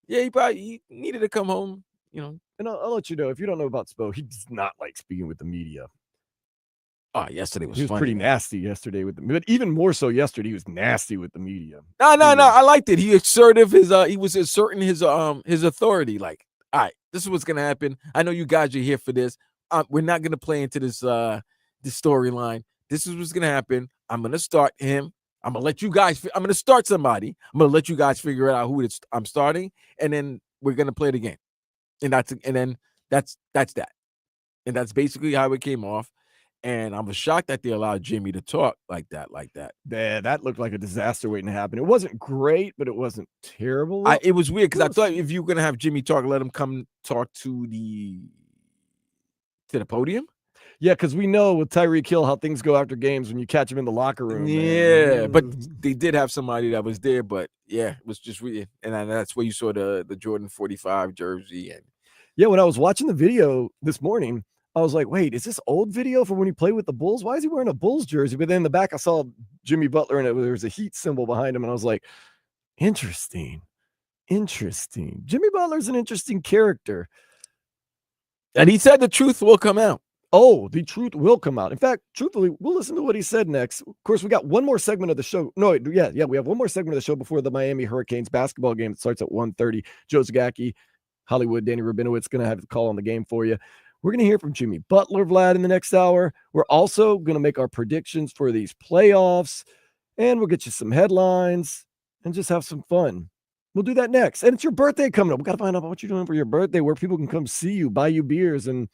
he needed to come home. And I'll let you know if you don't know about Spo, he does not like speaking with the media. Oh, yesterday was He was funny, pretty man. nasty yesterday with but even more so yesterday, he was nasty with the media. No, I liked it. He assertive he was asserting his authority. Like, all right, this is what's gonna happen. I know you guys are here for this. We're not gonna play into this storyline. This is what's gonna happen. I'm gonna start him. I'm gonna let you guys. I'm gonna start somebody. I'm gonna let you guys figure out who I'm starting, and then we're gonna play the game. And that's that. And that's basically how it came off. And I was shocked that they allowed Jimmy to talk like that. Yeah, that looked like a disaster waiting to happen. It wasn't great, but it wasn't terrible. It was weird because I thought if you were gonna have Jimmy talk, let him come talk to the podium. Yeah, because we know with Tyreek Hill how things go after games when you catch him in the locker room. Yeah, man. but they did have somebody that was there. But yeah, it was just weird, and that's where you saw the Jordan 45 jersey. And yeah, when I was watching the video this morning, I was like, wait, is this old video from when he played with the Bulls? Why is he wearing a Bulls jersey? But then in the back, I saw Jimmy Butler and there was a Heat symbol behind him. And I was like, interesting. Jimmy Butler's an interesting character. And he said the truth will come out. Oh, the truth will come out. In fact, truthfully, we'll listen to what he said next. Of course, we got one more segment of the show. No, yeah, we have one more segment of the show before the Miami Hurricanes basketball game. It starts at 1:30. Joe Zagacki, Hollywood, Danny Rabinowitz going to have the call on the game for you. We're going to hear from Jimmy Butler, Vlad, in the next hour. We're also going to make our predictions for these playoffs, and we'll get you some headlines and just have some fun. We'll do that next. And it's your birthday coming up. We got to find out what you're doing for your birthday, where people can come see you, buy you beers, and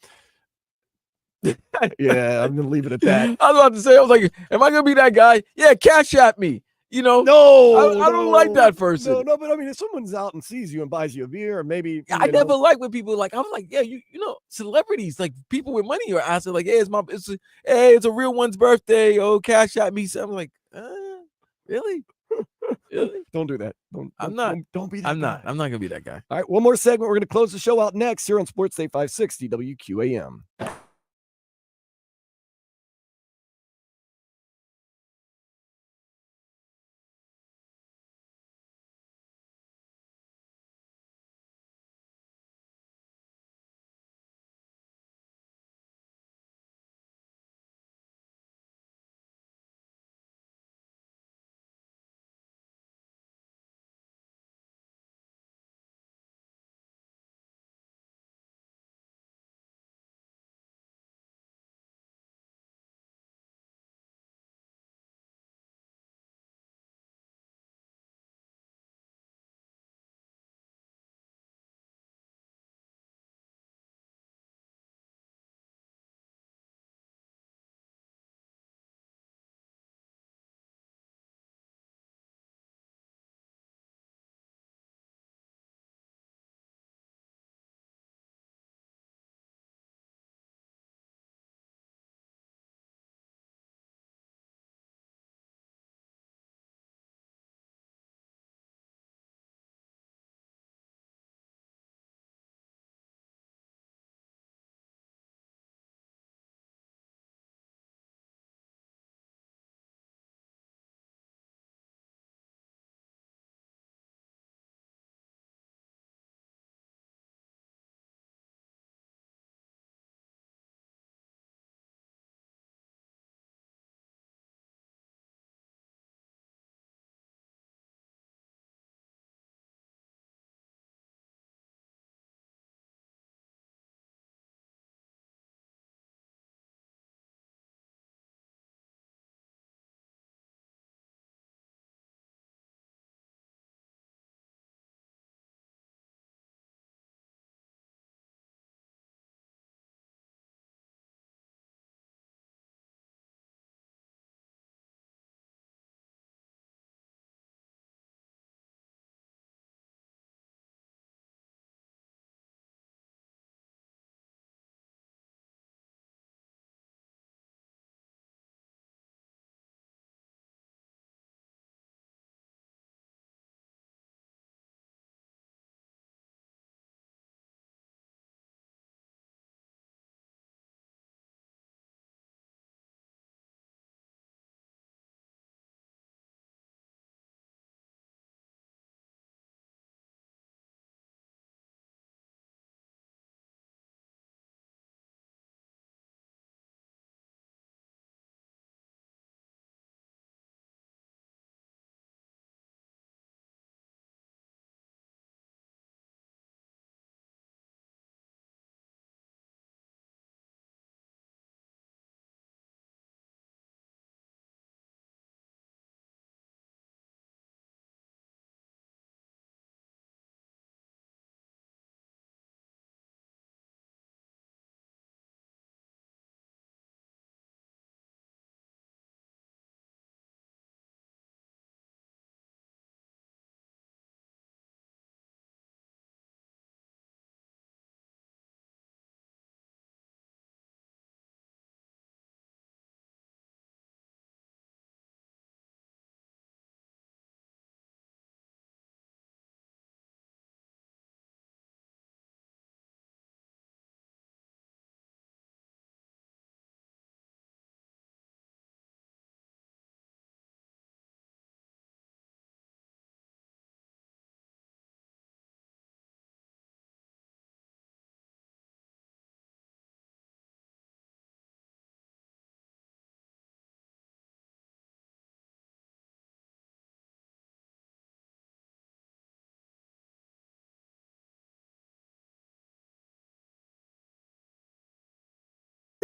yeah, I'm gonna leave it at that. I was about to say, I was like, am I gonna be that guy? Yeah, cash at me. No, I don't like that person. No, but I mean, if someone's out and sees you and buys you a beer, or maybe I never like when people like. I'm like, yeah, you know, celebrities like people with money are asking like, hey, it's a real one's birthday. Oh, cash at me. So I'm like, really? Really? Don't do that. I'm not. Don't be that. I'm guy. not. I'm not gonna be that guy. All right, one more segment. We're gonna close the show out next here on Sports Day 560 WQAM.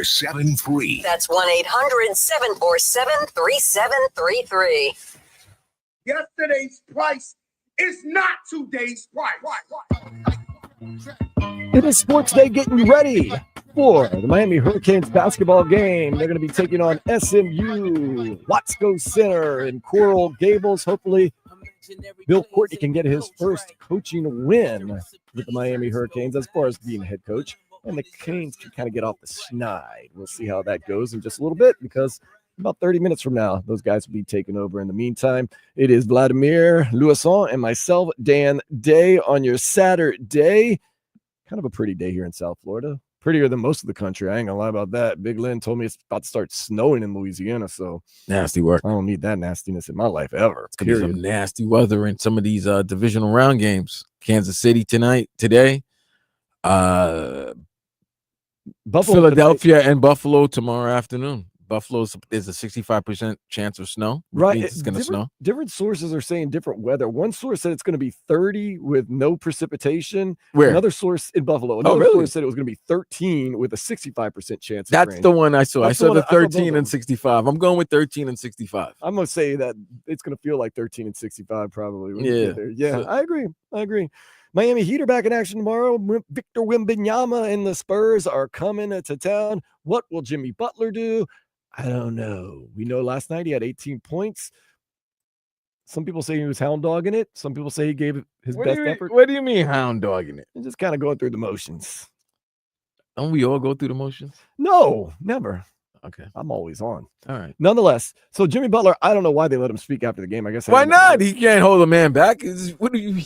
73. That's 1-800-747-3733. Yesterday's price is not today's price. It is Sports Day getting you ready for the Miami Hurricanes basketball game. They're going to be taking on SMU, Watsco Center in Coral Gables. Hopefully, Bill Courtney can get his first coaching win with the Miami Hurricanes as far as being head coach. And the Canes can kind of get off the schneid. We'll see how that goes in just a little bit, because about 30 minutes from now, those guys will be taking over. In the meantime, it is Vladimir Louison and myself, Dan Day, on your Saturday. Kind of a pretty day here in South Florida. Prettier than most of the country. I ain't gonna lie about that. Big Lynn told me it's about to start snowing in Louisiana, so Nasty work. I don't need that nastiness in my life ever. It's gonna be some nasty weather in some of these divisional round games. Kansas City today. Philadelphia and Buffalo tomorrow afternoon. There's a 65% chance of snow. Right. It's going to snow. Different sources are saying different weather. One source said it's going to be 30 with no precipitation. Where? Another source in Buffalo. Another source said it was going to be 13 with a 65% chance. That's the one I saw. I saw the 13 and 65. I'm going with 13 and 65. I'm going to say that it's going to feel like 13 and 65 probably. When Yeah. you get there. Yeah, so, I agree. Miami Heat are back in action tomorrow. Victor Wembanyama and the Spurs are coming to town. What will Jimmy Butler do? I don't know. We know last night he had 18 points. Some people say he was hound dogging it. Some people say he gave his best effort. What do you mean hound dogging it? And just kind of going through the motions. Don't we all go through the motions? No, never. Okay. I'm always on. All right. Nonetheless, so Jimmy Butler, I don't know why they let him speak after the game. I guess. Why not? He can't hold a man back. What do you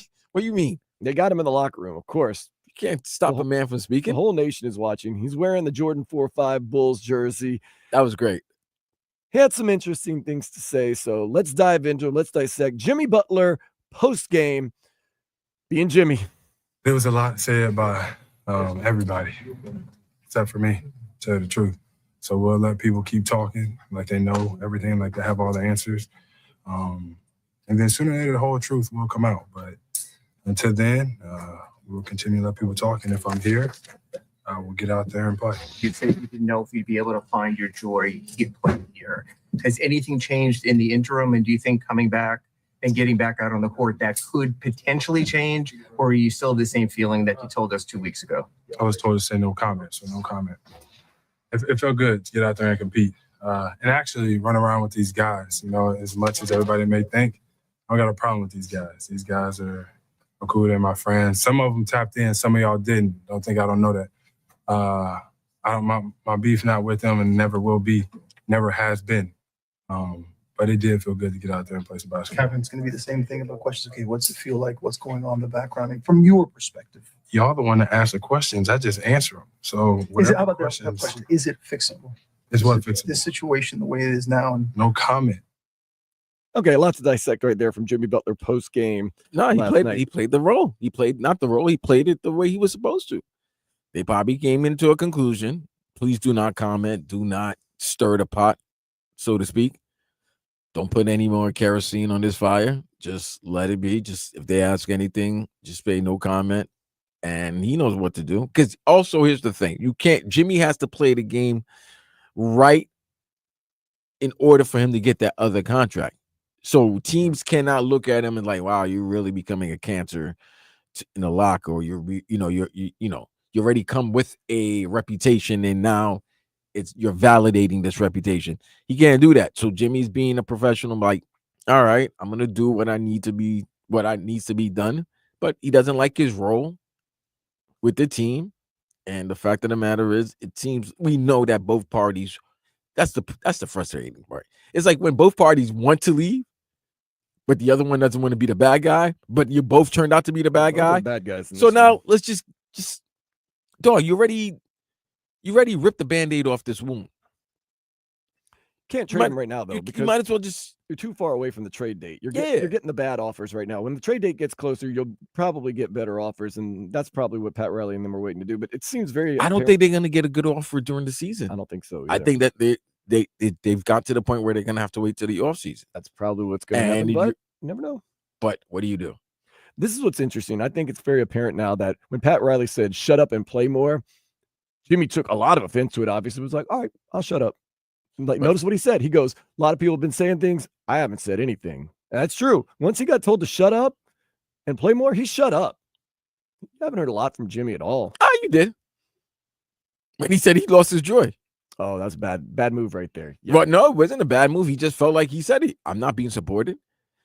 mean? They got him in the locker room, of course. You can't stop a man from speaking. The whole nation is watching. He's wearing the Jordan 4-5 Bulls jersey. That was great. He had some interesting things to say, so let's dive into it. Let's dissect Jimmy Butler post-game being Jimmy. There was a lot said by everybody, except for me, to tell the truth. So we'll let people keep talking like they know everything, like they have all the answers. And then sooner or later, the whole truth will come out. But until then, we'll continue to let people talk. And if I'm here, I will get out there and play. You said you didn't know if you'd be able to find your joy in playing here. Has anything changed in the interim? And do you think coming back and getting back out on the court, that could potentially change? Or are you still the same feeling that you told us 2 weeks ago? I was told to say no comment, so no comment. It felt good to get out there and compete. And actually run around with these guys. You know, as much as everybody may think, I don't got a problem with these guys. These guys are cool. They're my friends. Some of them tapped in. Some of y'all didn't. Don't think I don't know that. My beef not with them and never will be, never has been. But it did feel good to get out there and play some basketball. Kevin, it's going to be the same thing about questions. Okay, what's it feel like? What's going on in the background? I mean, from your perspective. Y'all the one that asked the questions. I just answer them. So How about that question? Is it fixable? Is what fixable? The situation the way it is now. And no comment. Okay, lots to dissect right there from Jimmy Butler post game. No, he played the role. He played not the role. He played it the way he was supposed to. They probably came into a conclusion. Please do not comment. Do not stir the pot, so to speak. Don't put any more kerosene on this fire. Just let it be. Just if they ask anything, just say no comment. And he knows what to do. Because also, here's the thing. Jimmy has to play the game right in order for him to get that other contract. So teams cannot look at him and like, wow, you're really becoming a cancer in the locker, or you already come with a reputation, and now you're validating this reputation. He can't do that. So Jimmy's being a professional, like, all right, I'm gonna do what needs to be done. But he doesn't like his role with the team. And the fact of the matter is, it seems we know that both parties. That's the frustrating part. It's like when both parties want to leave, but the other one doesn't want to be the bad guy, but you both turned out to be the bad guy. Bad guys. So now let's just dog, you already ripped the Band-Aid off this wound. Can't trade him right now, though, because you might as well you're too far away from the trade date. You're getting the bad offers right now. When the trade date gets closer, you'll probably get better offers, and that's probably what Pat Riley and them are waiting to do. But it seems I don't think they're going to get a good offer during the season. I don't think so either. I think that they've got to the point where they're going to have to wait till the offseason. That's probably what's going to happen, but you never know. But what do you do? This is what's interesting. I think it's very apparent now that when Pat Riley said, shut up and play more, Jimmy took a lot of offense to it, obviously. Was like, all right, I'll shut up. Like, notice what he said. He goes, a lot of people have been saying things. I haven't said anything. And that's true. Once he got told to shut up and play more, he shut up. You haven't heard a lot from Jimmy at all. Oh, you did. When he said he lost his joy. Oh, that's bad. Bad move right there. Yeah. But no, it wasn't a bad move. He just felt like he said, I'm not being supported.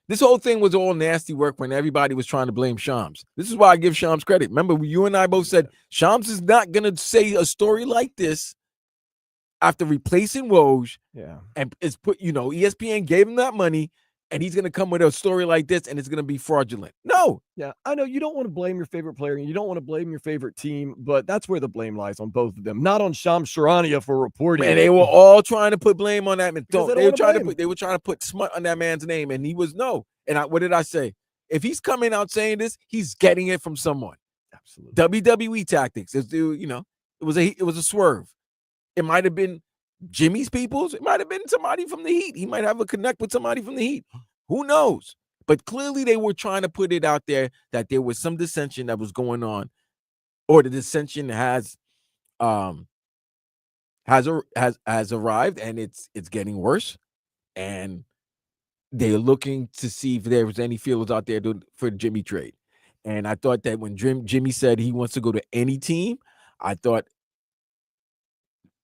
This whole thing was all nasty work when everybody was trying to blame Shams. This is why I give Shams credit. Remember, you and I both said Shams is not going to say a story like this after replacing Woj. Yeah. And it's put, ESPN gave him that money, and he's going to come with a story like this, and it's going to be fraudulent. No. Yeah, I know you don't want to blame your favorite player, and you don't want to blame your favorite team, but that's where the blame lies on both of them, not on Shams Charania for reporting. Man, they were all trying to put blame on that man. They were trying to put smut on that man's name, and he was no. And what did I say? If he's coming out saying this, he's getting it from someone. Absolutely. WWE tactics. It was a swerve. It might have been Jimmy's peoples. It might have been somebody from the Heat. He might have a connect with somebody from the Heat. Who knows? But clearly they were trying to put it out there that there was some dissension that was going on, or the dissension has arrived, and it's getting worse. And they're looking to see if there was any feelers out there for the Jimmy trade. And I thought that when Jimmy said he wants to go to any team, I thought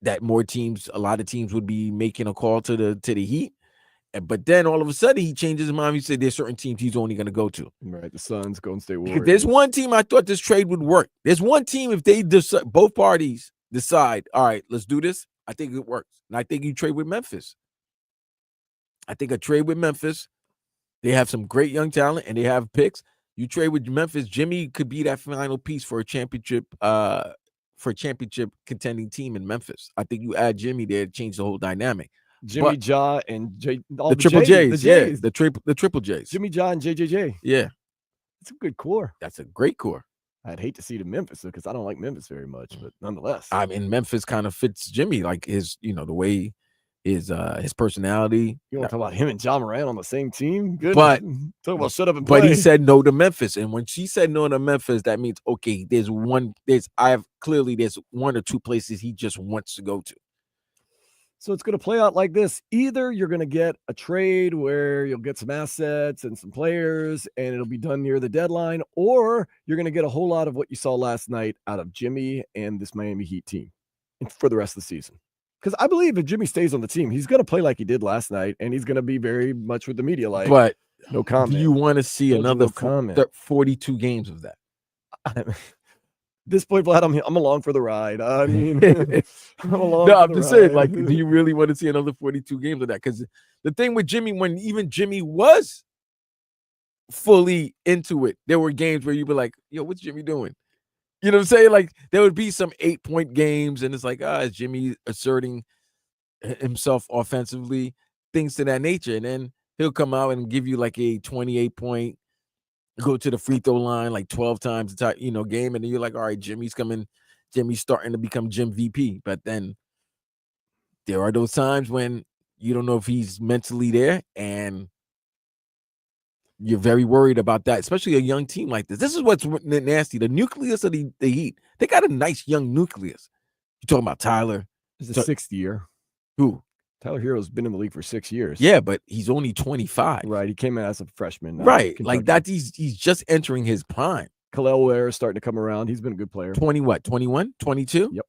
that a lot of teams would be making a call to the Heat. But then all of a sudden he changes his mind. He said there's certain teams he's only going to go to. Right, the Suns, Golden State Warriors. There's one team I thought this trade would work. There's one team, if they both parties decide, all right, let's do this, I think it works. And I think you trade with Memphis. I think a trade with Memphis, they have some great young talent and they have picks. You trade with Memphis, Jimmy could be that final piece for a championship contending team in Memphis. I think you add Jimmy there to change the whole dynamic. Jimmy, Ja, and the Triple J's. Yeah, the Triple J's. Jimmy, Ja, and JJJ. Yeah. It's a good core. That's a great core. I'd hate to see it in Memphis because I don't like Memphis very much, but nonetheless. I mean, Memphis kind of fits Jimmy, like his, the way his personality. You want to talk about him and John Moran on the same team? Good. But talk about shut up and play. But he said no to Memphis. And when she said no to Memphis, that means okay, there's one or two places he just wants to go to. So it's going to play out like this. Either you're going to get a trade where you'll get some assets and some players and it'll be done near the deadline, or you're going to get a whole lot of what you saw last night out of Jimmy and this Miami Heat team for the rest of the season. Because I believe if Jimmy stays on the team, he's going to play like he did last night, and he's going to be very much with the media like, but no comment. Do you want to see another 42 games of that? This point, Vlad, I'm along for the ride. I mean, I'm just saying, like, do you really want to see another 42 games of that? Because the thing with Jimmy, when even Jimmy was fully into it, there were games where you were like, yo, what's Jimmy doing? You know what I'm saying? Like, there would be some 8-point games, and it's like, is Jimmy asserting himself offensively, things to that nature. And then he'll come out and give you like a 28-point, go to the free throw line like 12 times game, and then you're like, all right, Jimmy's starting to become Jim VP. But then there are those times when you don't know if he's mentally there, and you're very worried about that, especially a young team like this. This is what's nasty. The nucleus of the Heat, they got a nice young nucleus. You're talking about Tyler. It's the sixth year. Who? Tyler Hero's been in the league for 6 years. Yeah, but he's only 25. Right. He came in as a freshman. Right. Like that, he's just entering his prime. Khalil Ware is starting to come around. He's been a good player. 21, 22? Yep.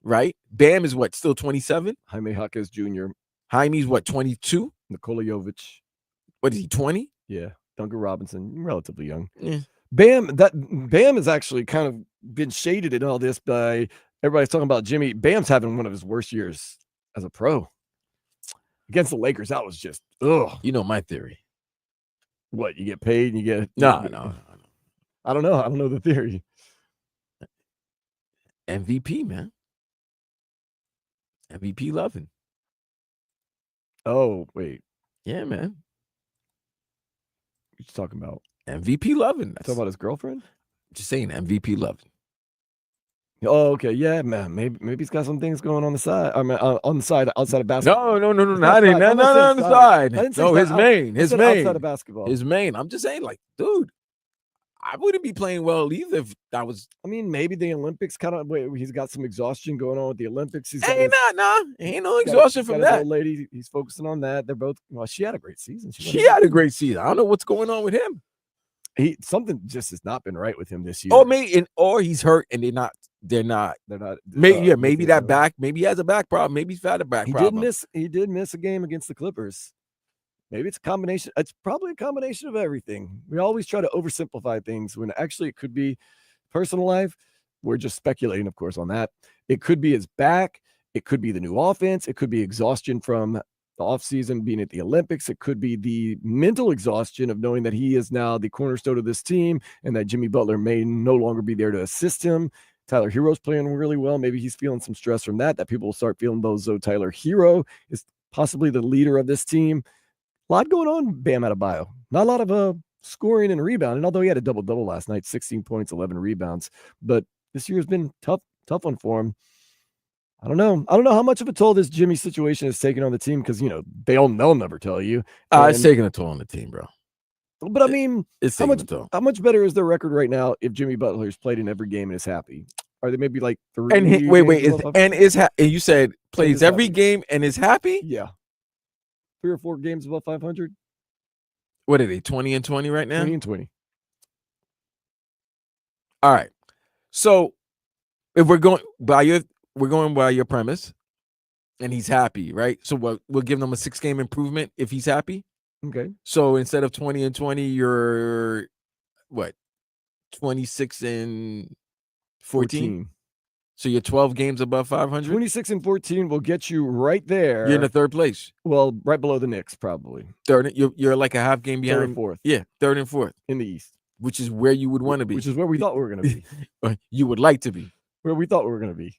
Right. Bam is what, still 27? Jaime Jaquez Jr. Jaime's what, 22? Nikola Jovic. What is he, 20? Yeah. Duncan Robinson, relatively young. Yeah. Bam has actually kind of been shaded in all this by everybody's talking about Jimmy. Bam's having one of his worst years as a pro. Against the Lakers, that was just, ugh. You know my theory. What, you get paid and you get... No. I don't know. I don't know the theory. MVP, man. MVP loving. Oh, wait. Yeah, man. What you talking about? MVP loving. Talking about his girlfriend? Just saying MVP loving. Oh, okay. Yeah, man. Maybe he's got some things going on the side. I mean, on the side, outside of basketball. No. Not on the side. No, his main. Outside of basketball. His main. I'm just saying, like, dude, I wouldn't be playing well either if that was. I mean, maybe the Olympics kind of. He's got some exhaustion going on with the Olympics. He's got Ain't no exhaustion from his that. old lady. He's focusing on that. They're both. Well, she had a great season. She had a great season. I don't know what's going on with him. Something just has not been right with him this year. Or he's hurt and they're not. Maybe that back. Maybe he has a back problem. Maybe he's had a back problem. He did miss a game against the Clippers. Maybe it's a combination. It's probably a combination of everything. We always try to oversimplify things when actually it could be personal life. We're just speculating, of course, on that. It could be his back. It could be the new offense. It could be exhaustion from the offseason being at the Olympics. It could be the mental exhaustion of knowing that he is now the cornerstone of this team and that Jimmy Butler may no longer be there to assist him. Tyler Hero's playing really well. Maybe he's feeling some stress from that people will start feeling those. So Tyler Hero is possibly the leader of this team. A lot going on, Bam Adebayo. Not a lot of scoring and rebounding, although he had a double-double last night, 16 points, 11 rebounds. But this year has been tough one for him. I don't know how much of a toll this Jimmy situation is taking on the team because, they'll never tell you. It's taking a toll on the team, bro. But, I mean, it's how much better is their record right now if Jimmy Butler's played in every game and is happy? Are they maybe like 3? And you said plays every game and is happy? Yeah. 3 or 4 games above 500. What are they, 20-20 right now? 20-20. All right. So if we're going by your premise, and he's happy, right? So we'll give them a 6-game improvement if he's happy. Okay. So instead of 20-20, you're what? 26-14? So you're 12 games above 500? 26-14 will get you right there. You're in the third place. Well, right below the Knicks, probably. Third. You're like a half game behind. Third and fourth. Yeah, third and fourth. In the East. Which is where you would want to be. Which is where we thought we were going to be. You would like to be. Where we thought we were going to be.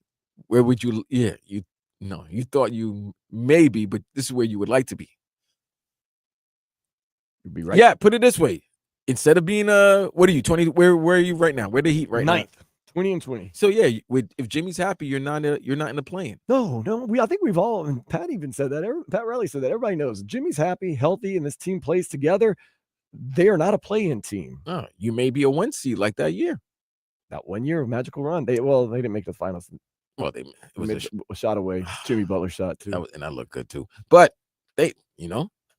Where would you? Yeah, you thought you may be, but this is where you would like to be. You'd be right. Yeah, put it this way. Instead of being what are you, 20? Where are you right now? Where the Heat right now? 9th. 20-20. So yeah, if Jimmy's happy, you're not in the play-in. No. I think we've all, and Pat even said that. Pat Riley said that. Everybody knows Jimmy's happy, healthy, and this team plays together. They are not a play-in team. Oh, you may be a 1 seed like that year. That 1 year magical run. They didn't make the finals. Well, it was a shot away. Jimmy Butler shot too. And that looked good too. But they,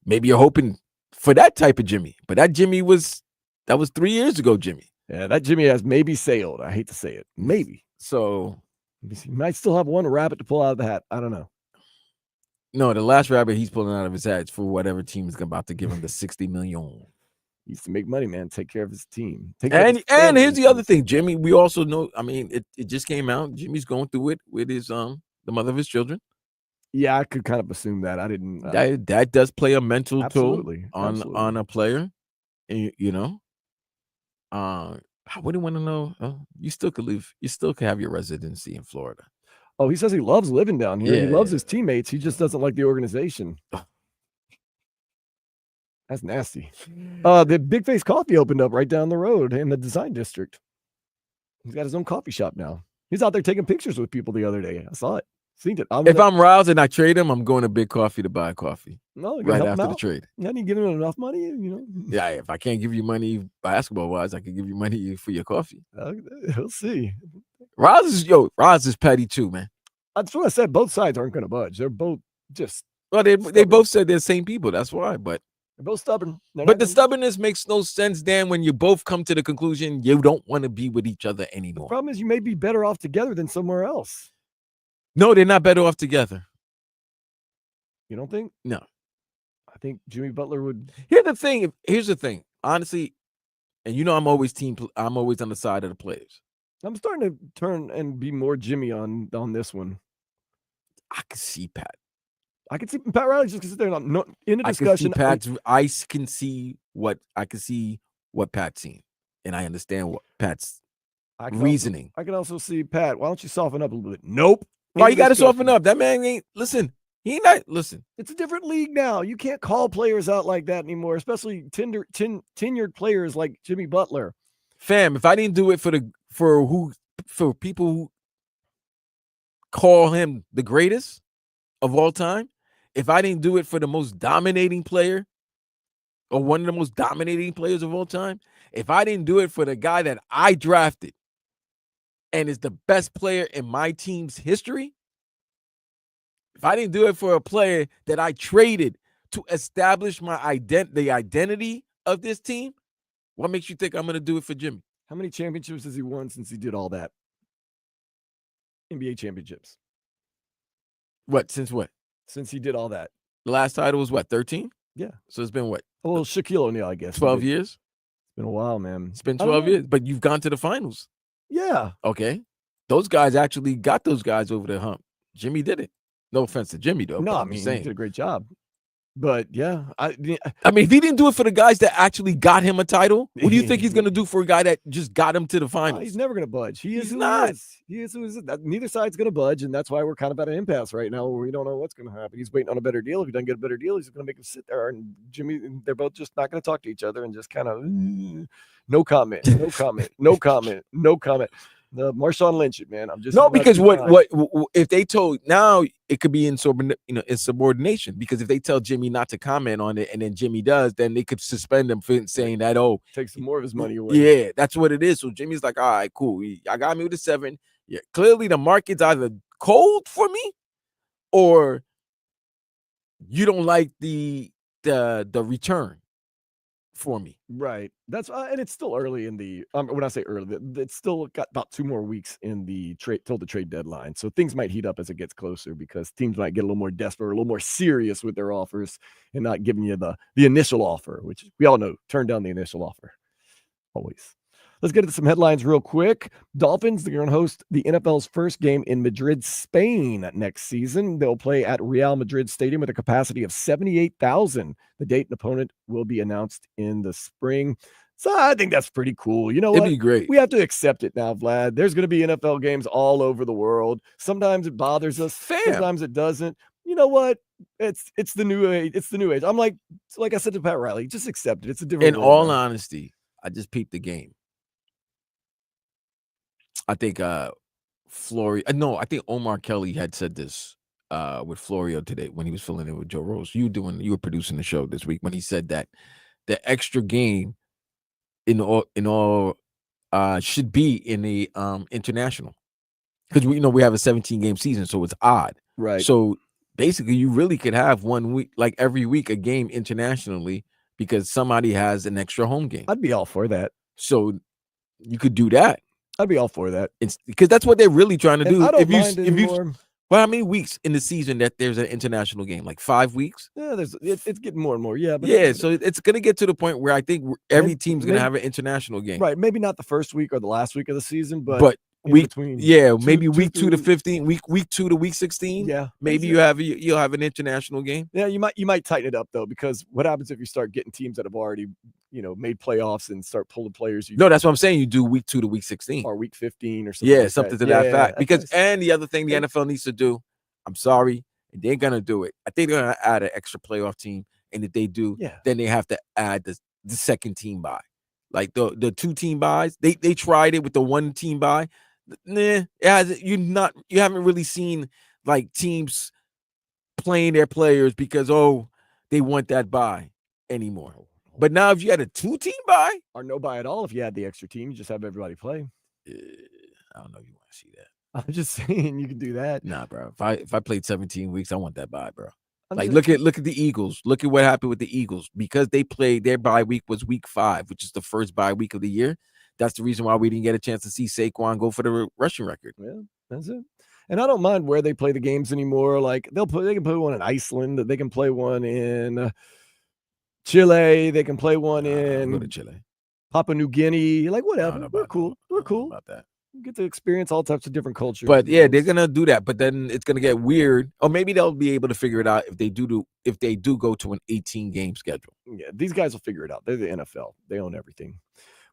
maybe you're hoping for that type of Jimmy. But that was 3 years ago, Jimmy. Yeah, that Jimmy has maybe sailed. I hate to say it. Maybe. So he might still have one rabbit to pull out of the hat. I don't know. No, the last rabbit he's pulling out of his hat is for whatever team is about to give him the $60 million. He used to make money, man. Take care of his team. And here's the other thing, Jimmy. We also know. I mean, it just came out. Jimmy's going through it with his the mother of his children. Yeah, I could kind of assume that. I didn't. That does play a mental toll on a player. And, I wouldn't want to know. You still could leave. You still could have your residency in Florida. Oh, he says he loves living down here. Yeah, he loves his teammates. He just doesn't like the organization. That's nasty. The Big Face Coffee opened up right down the road in the Design District. He's got his own coffee shop now. He's out there taking pictures with people the other day. I saw it. Seen it. If I'm Rouse and I trade him, I'm going to Big Coffee to buy a coffee. No, right after the trade. Not even giving him enough money, Yeah, if I can't give you money basketball-wise, I can give you money for your coffee. We'll see. Rouse is petty too, man. That's what I said. Both sides aren't going to budge. They're both just. Well, they both said they're the same people. That's why, but. They're both stubborn. But the stubbornness makes no sense, Dan, when you both come to the conclusion you don't want to be with each other anymore. The problem is you may be better off together than somewhere else. No, they're not better off together. You don't think? No. I think Jimmy Butler would. Here's the thing. Honestly, and I'm always on the side of the players. I'm starting to turn and be more Jimmy on this one. I can see Pat. I can see Pat Riley just because they're not in a discussion. I can see what Pat's seen, and I understand what Pat's reasoning. I can also see Pat. Why don't you soften up a little bit? Nope. Why you got to soften up? That man ain't listen. He not listen. It's a different league now. You can't call players out like that anymore, especially tenured players like Jimmy Butler. Fam, if I didn't do it for people who call him the greatest of all time, if I didn't do it for the most dominating player or one of the most dominating players of all time, If I didn't do it for the guy that I drafted and is the best player in my team's history, if I didn't do it for a player that I traded to establish the identity of this team, what makes you think I'm going to do it for Jimmy? How many championships has he won since he did all that? NBA championships. What? Since what? Since he did all that. The last title was what, 13? Yeah. So it's been what? Well, Shaquille O'Neal, I guess. 12 years? It's been a while, man. It's been 12 years, but you've gone to the finals. Yeah. Okay. Those guys actually got those guys over the hump. Jimmy did it. No offense to Jimmy, though. No, I I'm mean, just he saying. did a great job. But yeah, I mean, if he didn't do it for the guys that actually got him a title, what do you think he's going to do for a guy that just got him to the finals? He's never going to budge. He's not. He is who he is. Neither side's going to budge, and that's why we're kind of at an impasse right now where we don't know what's going to happen. He's waiting on a better deal. If he doesn't get a better deal, he's going to make him sit there. And Jimmy, they're both just not going to talk to each other and just kind of no comment, no comment, no comment, no comment. The Marshawn Lynch, man. I'm just no, because what if they told now it could be in insubordination, because if they tell Jimmy not to comment on it and then Jimmy does, then they could suspend him for saying that takes some more of his money away. Yeah, that's what it is. So Jimmy's like, all right, cool. I got me with a 7. Yeah, clearly the market's either cold for me or you don't like the return for me. Right. That's and it's still early in the when I say early, it's still got about 2 more weeks in the trade till the trade deadline. So things might heat up as it gets closer because teams might get a little more desperate, a little more serious with their offers and not giving you the initial offer, which we all know, turn down the initial offer. Always. Let's get into some headlines real quick. Dolphins, they're going to host the NFL's first game in Madrid, Spain next season. They'll play at Real Madrid Stadium with a capacity of 78,000. The date and opponent will be announced in the spring. So I think that's pretty cool. You know what? It'd be great. We have to accept it now, Vlad. There's going to be NFL games all over the world. Sometimes it bothers us. Sometimes it doesn't. You know what? It's the new age. It's the new age. I'm like I said to Pat Riley, just accept it. It's a different In world all now. honesty, I just peeped the game. I think I think Omar Kelly had said this with Florio today when he was filling in with Joe Rose. You were producing the show this week when he said that the extra game in all should be in the international, because we have a 17 game season, so it's odd. Right. So basically you really could have 1 week, like every week, a game internationally because somebody has an extra home game. I'd be all for that. So you could do that. I'd be all for that. It's because that's what they're really trying to do. I don't mind anymore. Well, how many weeks in the season that there's an international game? Like 5 weeks? Yeah, it's getting more and more. Yeah, but yeah. So it's gonna get to the point where I think every team's gonna have an international game. Right. Maybe not the first week or the last week of the season, but week between. Yeah, maybe week 2 to 15, week 2 to week 16. Yeah. Maybe you'll have an international game. Yeah, you might tighten it up though, because what happens if you start getting teams that have already made playoffs and start pulling players? No, that's what I'm saying. You do week 2 to week 16 or week 15 or something. Yeah, like something that. to that fact. Because nice. And the other thing the NFL needs to do, I'm sorry, they're gonna do it. I think they're gonna add an extra playoff team, and if they do, then they have to add the second team bye, like the 2-team buys. They tried it with the 1-team bye. Nah, it hasn't. You haven't really seen like teams playing their players because they want that bye anymore. But now if you had a 2-team bye or no bye at all, if you had the extra team, you just have everybody play. I don't know if you want to see that. I'm just saying you can do that. Nah, bro. If I played 17 weeks, I want that bye, bro. Look at the Eagles. Look at what happened with the Eagles, because they played their bye week was week 5, which is the first bye week of the year. That's the reason why we didn't get a chance to see Saquon go for the rushing record. Yeah, that's it. And I don't mind where they play the games anymore. Like they can play one in Iceland. They can play one in Chile. They can play one in go to Chile. Papua New Guinea. Like whatever. We're cool. We're cool about that. You get to experience all types of different cultures. But yeah, they're gonna do that. But then it's gonna get weird. Or maybe they'll be able to figure it out if they do go to an 18-game schedule. Yeah, these guys will figure it out. They're the NFL. They own everything.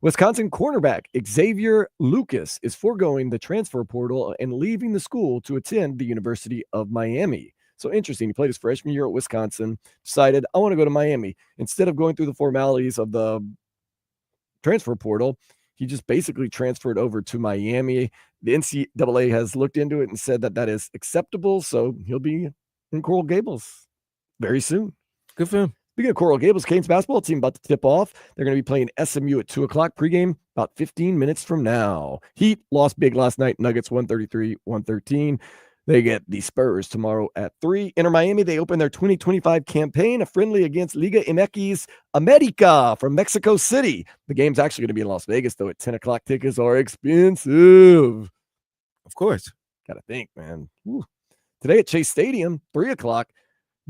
Wisconsin cornerback Xavier Lucas is foregoing the transfer portal and leaving the school to attend the University of Miami. So interesting. He played his freshman year at Wisconsin, decided, I want to go to Miami. Instead of going through the formalities of the transfer portal, he just basically transferred over to Miami. The NCAA has looked into it and said that is acceptable. So he'll be in Coral Gables very soon. Good for him. Speaking of Coral Gables, Canes basketball team about to tip off. They're going to be playing SMU at 2 o'clock pregame about 15 minutes from now. Heat lost big last night. Nuggets 133-113. They get the Spurs tomorrow at 3. Inter Miami, they open their 2025 campaign, a friendly against Liga MX America from Mexico City. The game's actually going to be in Las Vegas, though, at 10 o'clock. Tickets are expensive. Of course. Got to think, man. Whew. Today at Chase Stadium, 3 o'clock,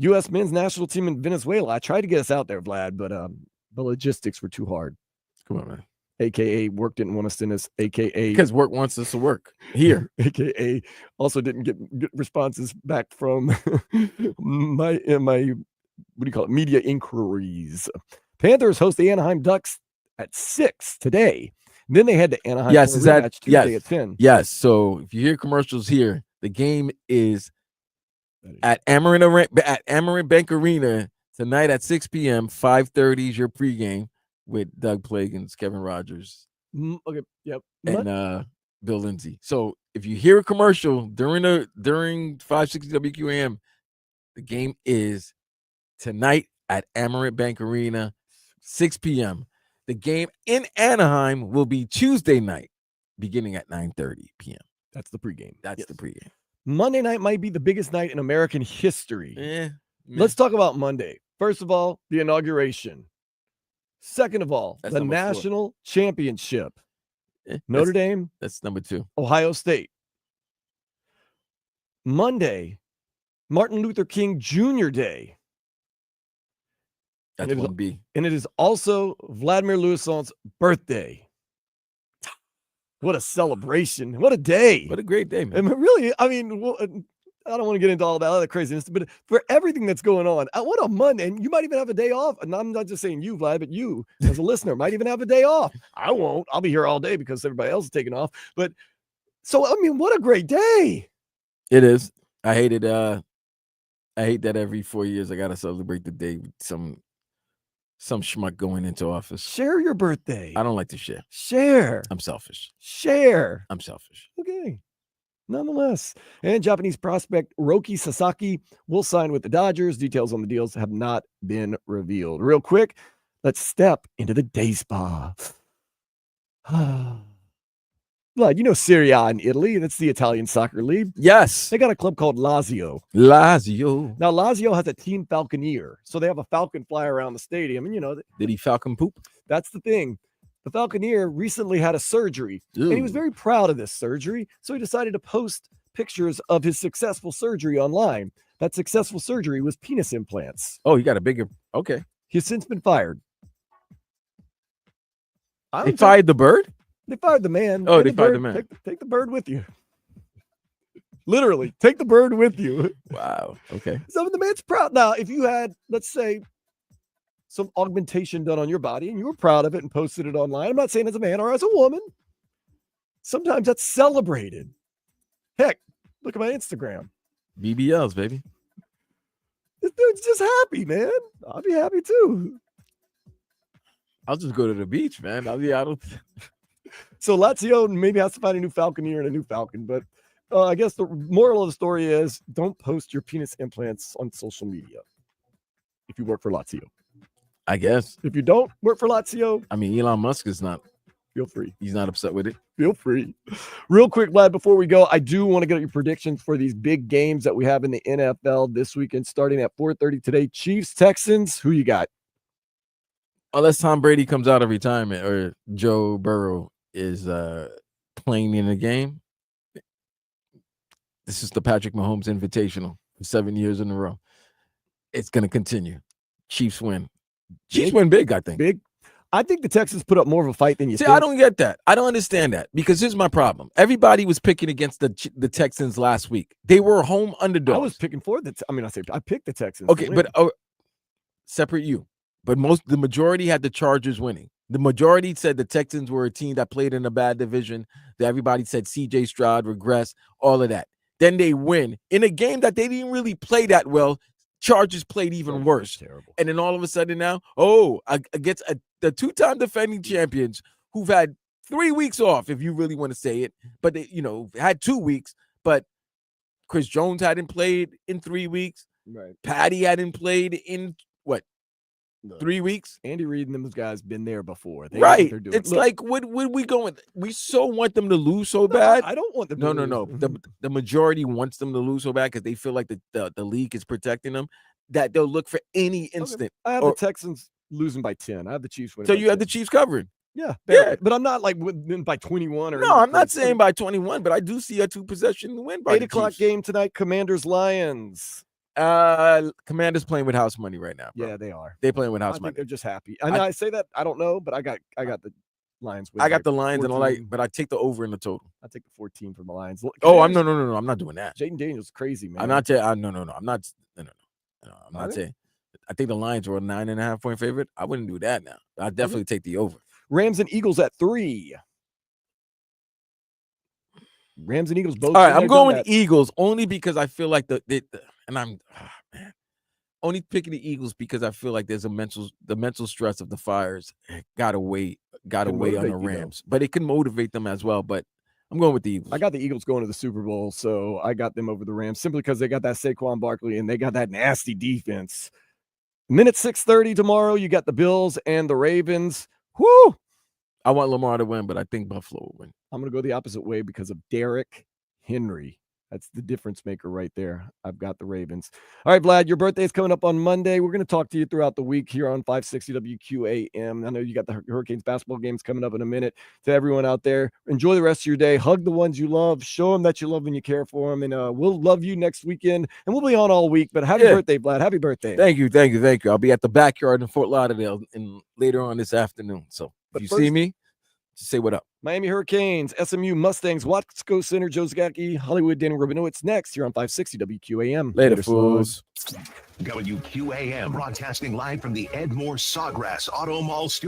U.S. men's national team in Venezuela. I tried to get us out there, Vlad, but the logistics were too hard. Come on, man. AKA work didn't want us to send us, AKA because work wants us to work here. AKA also didn't get responses back from my what do you call it? Media inquiries. Panthers host the Anaheim Ducks at 6 today. And then they head to Anaheim. Yes, is that Tuesday at 10? Yes. So if you hear commercials here, the game is at Amerant Bank Arena tonight at 6 p.m. 5:30 is your pregame with Doug Plagans, Kevin Rogers, okay, yep, and Bill Lindsay. So if you hear a commercial during 560 WQAM, the game is tonight at Amerant Bank Arena, 6 p.m. The game in Anaheim will be Tuesday night, beginning at 9:30 p.m. That's the pregame. That's the pregame. Monday night might be the biggest night in American history. Yeah. Let's talk about Monday. First of all, the inauguration. Second of all, the national championship. Notre Dame. That's number 2. Ohio State. Monday, Martin Luther King Jr. Day. That's 1B. And it is also Vladimir Louison's birthday. What a celebration. What a day. What a great day, man. And really, I mean, I don't want to get into all that other craziness, but for everything that's going on, what a Monday. And you might even have a day off. And I'm not just saying you, Vlad, but you as a listener might even have a day off. I won't. I'll be here all day because everybody else is taking off. But so, I mean, what a great day. It is. I hate it. I hate that every 4 years I got to celebrate the day with some schmuck going into office. Share your birthday. I don't like to share. Share. I'm selfish. Share. I'm selfish. Okay. Nonetheless. And Japanese prospect Roki Sasaki will sign with the Dodgers. Details on the deals have not been revealed. Real quick, let's step into the day spa. Vlad, you know Serie A in Italy. That's the Italian soccer league. Yes. They got a club called Lazio. Lazio. Now, Lazio has a team falconeer. So they have a falcon fly around the stadium. And, you know, did he falcon poop? That's the thing. The falconeer recently had a surgery. Ooh. And he was very proud of this surgery. So he decided to post pictures of his successful surgery online. That successful surgery was penis implants. Oh, he got a bigger. Okay. He's since been fired. They fired the bird? They fired the man. Oh, they fired the man. Take the bird with you. Literally, take the bird with you. Wow. Okay. So the man's proud. Now, if you had, let's say, some augmentation done on your body and you were proud of it and posted it online, I'm not saying as a man or as a woman, sometimes that's celebrated. Heck, look at my Instagram. BBLs, baby. This dude's just happy, man. I'll be happy too. I'll just go to the beach, man. I don't. So Lazio maybe has to find a new falconeer and a new falcon, but I guess the moral of the story is don't post your penis implants on social media if you work for Lazio. I guess. If you don't work for Lazio, I mean, Elon Musk is not. Feel free. He's not upset with it. Feel free. Real quick, Vlad, before we go, I do want to get your predictions for these big games that we have in the NFL this weekend, starting at 4:30 today. Chiefs, Texans, who you got? Unless Tom Brady comes out of retirement or Joe Burrow is playing in the game. This is the Patrick Mahomes Invitational for 7 years in a row. It's going to continue. Chiefs win. Chiefs win big, I think. Big. I think the Texans put up more of a fight than you think. I don't get that. I don't understand that because here's my problem. Everybody was picking against the Texans last week. They were home underdogs. I was picking for I picked the Texans. Okay, but separate you. But the majority had the Chargers winning. The majority said the Texans were a team that played in a bad division. That everybody said C.J. Stroud regress, all of that. Then they win in a game that they didn't really play that well. Chargers played even worse. Terrible. And then all of a sudden now, against the two-time defending champions who've had 3 weeks off, if you really want to say it, but they, had 2 weeks. But Chris Jones hadn't played in 3 weeks. Right. Patty hadn't played in 3 weeks. Andy Reid and them guys been there before. They know what Right. they're doing. It's Look, like what we going. We so want them to lose so no, bad. I don't want them. No, to no, lose. no. The majority wants them to lose so bad because they feel like the league is protecting them, that they'll look for any instant. I have or- the Texans losing by 10. I have the Chiefs winning. So by you have 10. the Chiefs covering. Yeah, Yeah. but I'm not like winning by 21 or. No, I'm not saying by 21, but I do see a 2-possession win by 8 the o'clock Chiefs. game tonight. Commanders Lions. Commanders playing with house money right now. Bro. Yeah, they are. They playing with I house think money. they're just happy. I know I say that. I don't know, but I got the Lions. I got by the Lions and I 14. like, but I take the over in the total. I take the 14 from the Lions. Oh, I'm no. I'm not doing that. Jaden Daniels crazy, man. I'm not saying. No. I'm not. No. I'm not Okay. saying. I think the Lions were a 9.5 point favorite. I wouldn't do that now. I'd definitely take the over. Rams and Eagles at 3. Rams and Eagles both. All right, been I'm there, going done with Eagles only because I feel like and I'm man, only picking the Eagles because I feel like there's the mental stress of the Fires got to weigh on the motivate you, though. Rams, but it can motivate them as well. But I'm going with the Eagles. I got the Eagles going to the Super Bowl, so I got them over the Rams simply because they got that Saquon Barkley and they got that nasty defense. Minute 6:30 tomorrow. You got the Bills and the Ravens. Whoo! I want Lamar to win, but I think Buffalo will win. I'm going to go the opposite way because of Derrick Henry. That's the difference maker right there. I've got the Ravens. All right, Vlad, your birthday is coming up on Monday. We're going to talk to you throughout the week here on 560 WQAM. I know you got the Hurricanes basketball games coming up in a minute. To everyone out there, enjoy the rest of your day. Hug the ones you love. Show them that you love and you care for them. And we'll love you next weekend. And we'll be on all week. But happy birthday, Vlad. Happy birthday. Thank you. I'll be at the backyard in Fort Lauderdale later on this afternoon. So if you see me, just say what up. Miami Hurricanes, SMU Mustangs, Watsco Center, Joe Zagacki, Hollywood, Danny Rubinowitz next here on 560 WQAM. Later, fools. WQAM broadcasting live from the Ed Moore Sawgrass Auto Mall studio.